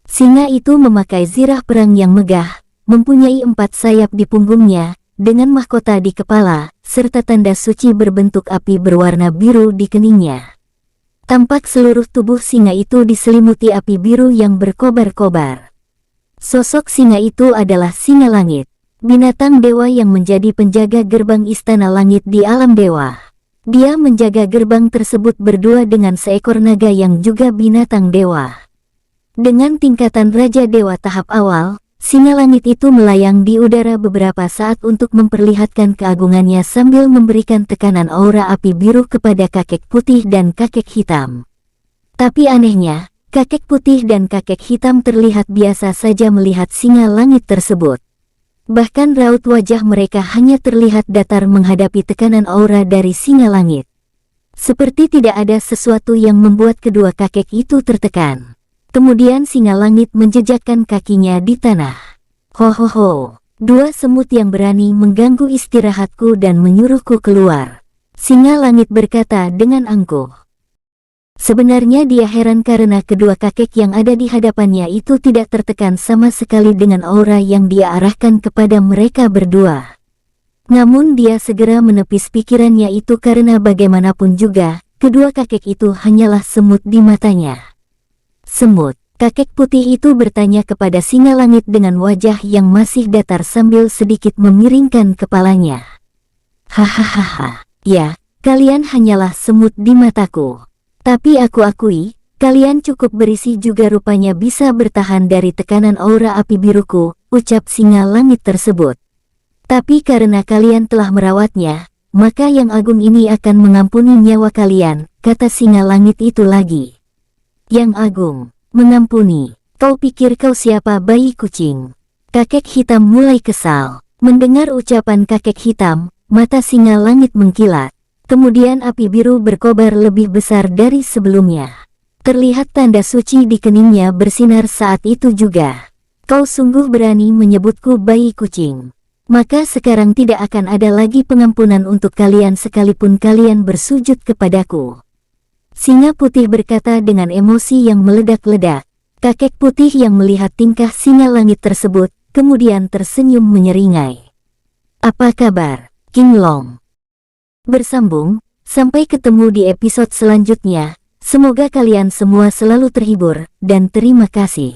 Singa itu memakai zirah perang yang megah, mempunyai 4 sayap di punggungnya, dengan mahkota di kepala, serta tanda suci berbentuk api berwarna biru di keningnya. Tampak seluruh tubuh singa itu diselimuti api biru yang berkobar-kobar. Sosok singa itu adalah singa langit, binatang dewa yang menjadi penjaga gerbang istana langit di alam dewa. Dia menjaga gerbang tersebut berdua dengan seekor naga yang juga binatang dewa. Dengan tingkatan Raja Dewa tahap awal, singa langit itu melayang di udara beberapa saat untuk memperlihatkan keagungannya sambil memberikan tekanan aura api biru kepada kakek putih dan kakek hitam. Tapi anehnya, kakek putih dan kakek hitam terlihat biasa saja melihat singa langit tersebut. Bahkan raut wajah mereka hanya terlihat datar menghadapi tekanan aura dari singa langit. Seperti tidak ada sesuatu yang membuat kedua kakek itu tertekan. Kemudian singa langit menjejakkan kakinya di tanah. "Ho, 2 semut yang berani mengganggu istirahatku dan menyuruhku keluar," singa langit berkata dengan angkuh. Sebenarnya dia heran karena kedua kakek yang ada di hadapannya itu tidak tertekan sama sekali dengan aura yang dia arahkan kepada mereka berdua. Namun dia segera menepis pikirannya itu karena bagaimanapun juga, kedua kakek itu hanyalah semut di matanya. "Semut?" kakek putih itu bertanya kepada singa langit dengan wajah yang masih datar sambil sedikit memiringkan kepalanya. "Hahaha, ya, kalian hanyalah semut di mataku. Tapi aku akui, kalian cukup berisi juga rupanya bisa bertahan dari tekanan aura api biruku," ucap singa langit tersebut. "Tapi karena kalian telah merawatnya, maka yang agung ini akan mengampuni nyawa kalian," kata singa langit itu lagi. "Yang agung, mengampuni? Kau pikir kau siapa, bayi kucing?" Kakek hitam mulai kesal. Mendengar ucapan kakek hitam, mata singa langit mengkilat. Kemudian api biru berkobar lebih besar dari sebelumnya. Terlihat tanda suci di keningnya bersinar saat itu juga. "Kau sungguh berani menyebutku bayi kucing. Maka sekarang tidak akan ada lagi pengampunan untuk kalian sekalipun kalian bersujud kepadaku." Singa putih berkata dengan emosi yang meledak-ledak. Kakek putih yang melihat tingkah singa langit tersebut, kemudian tersenyum menyeringai. Apa kabar, King Long? Bersambung, sampai ketemu di episode selanjutnya. Semoga kalian semua selalu terhibur, dan terima kasih.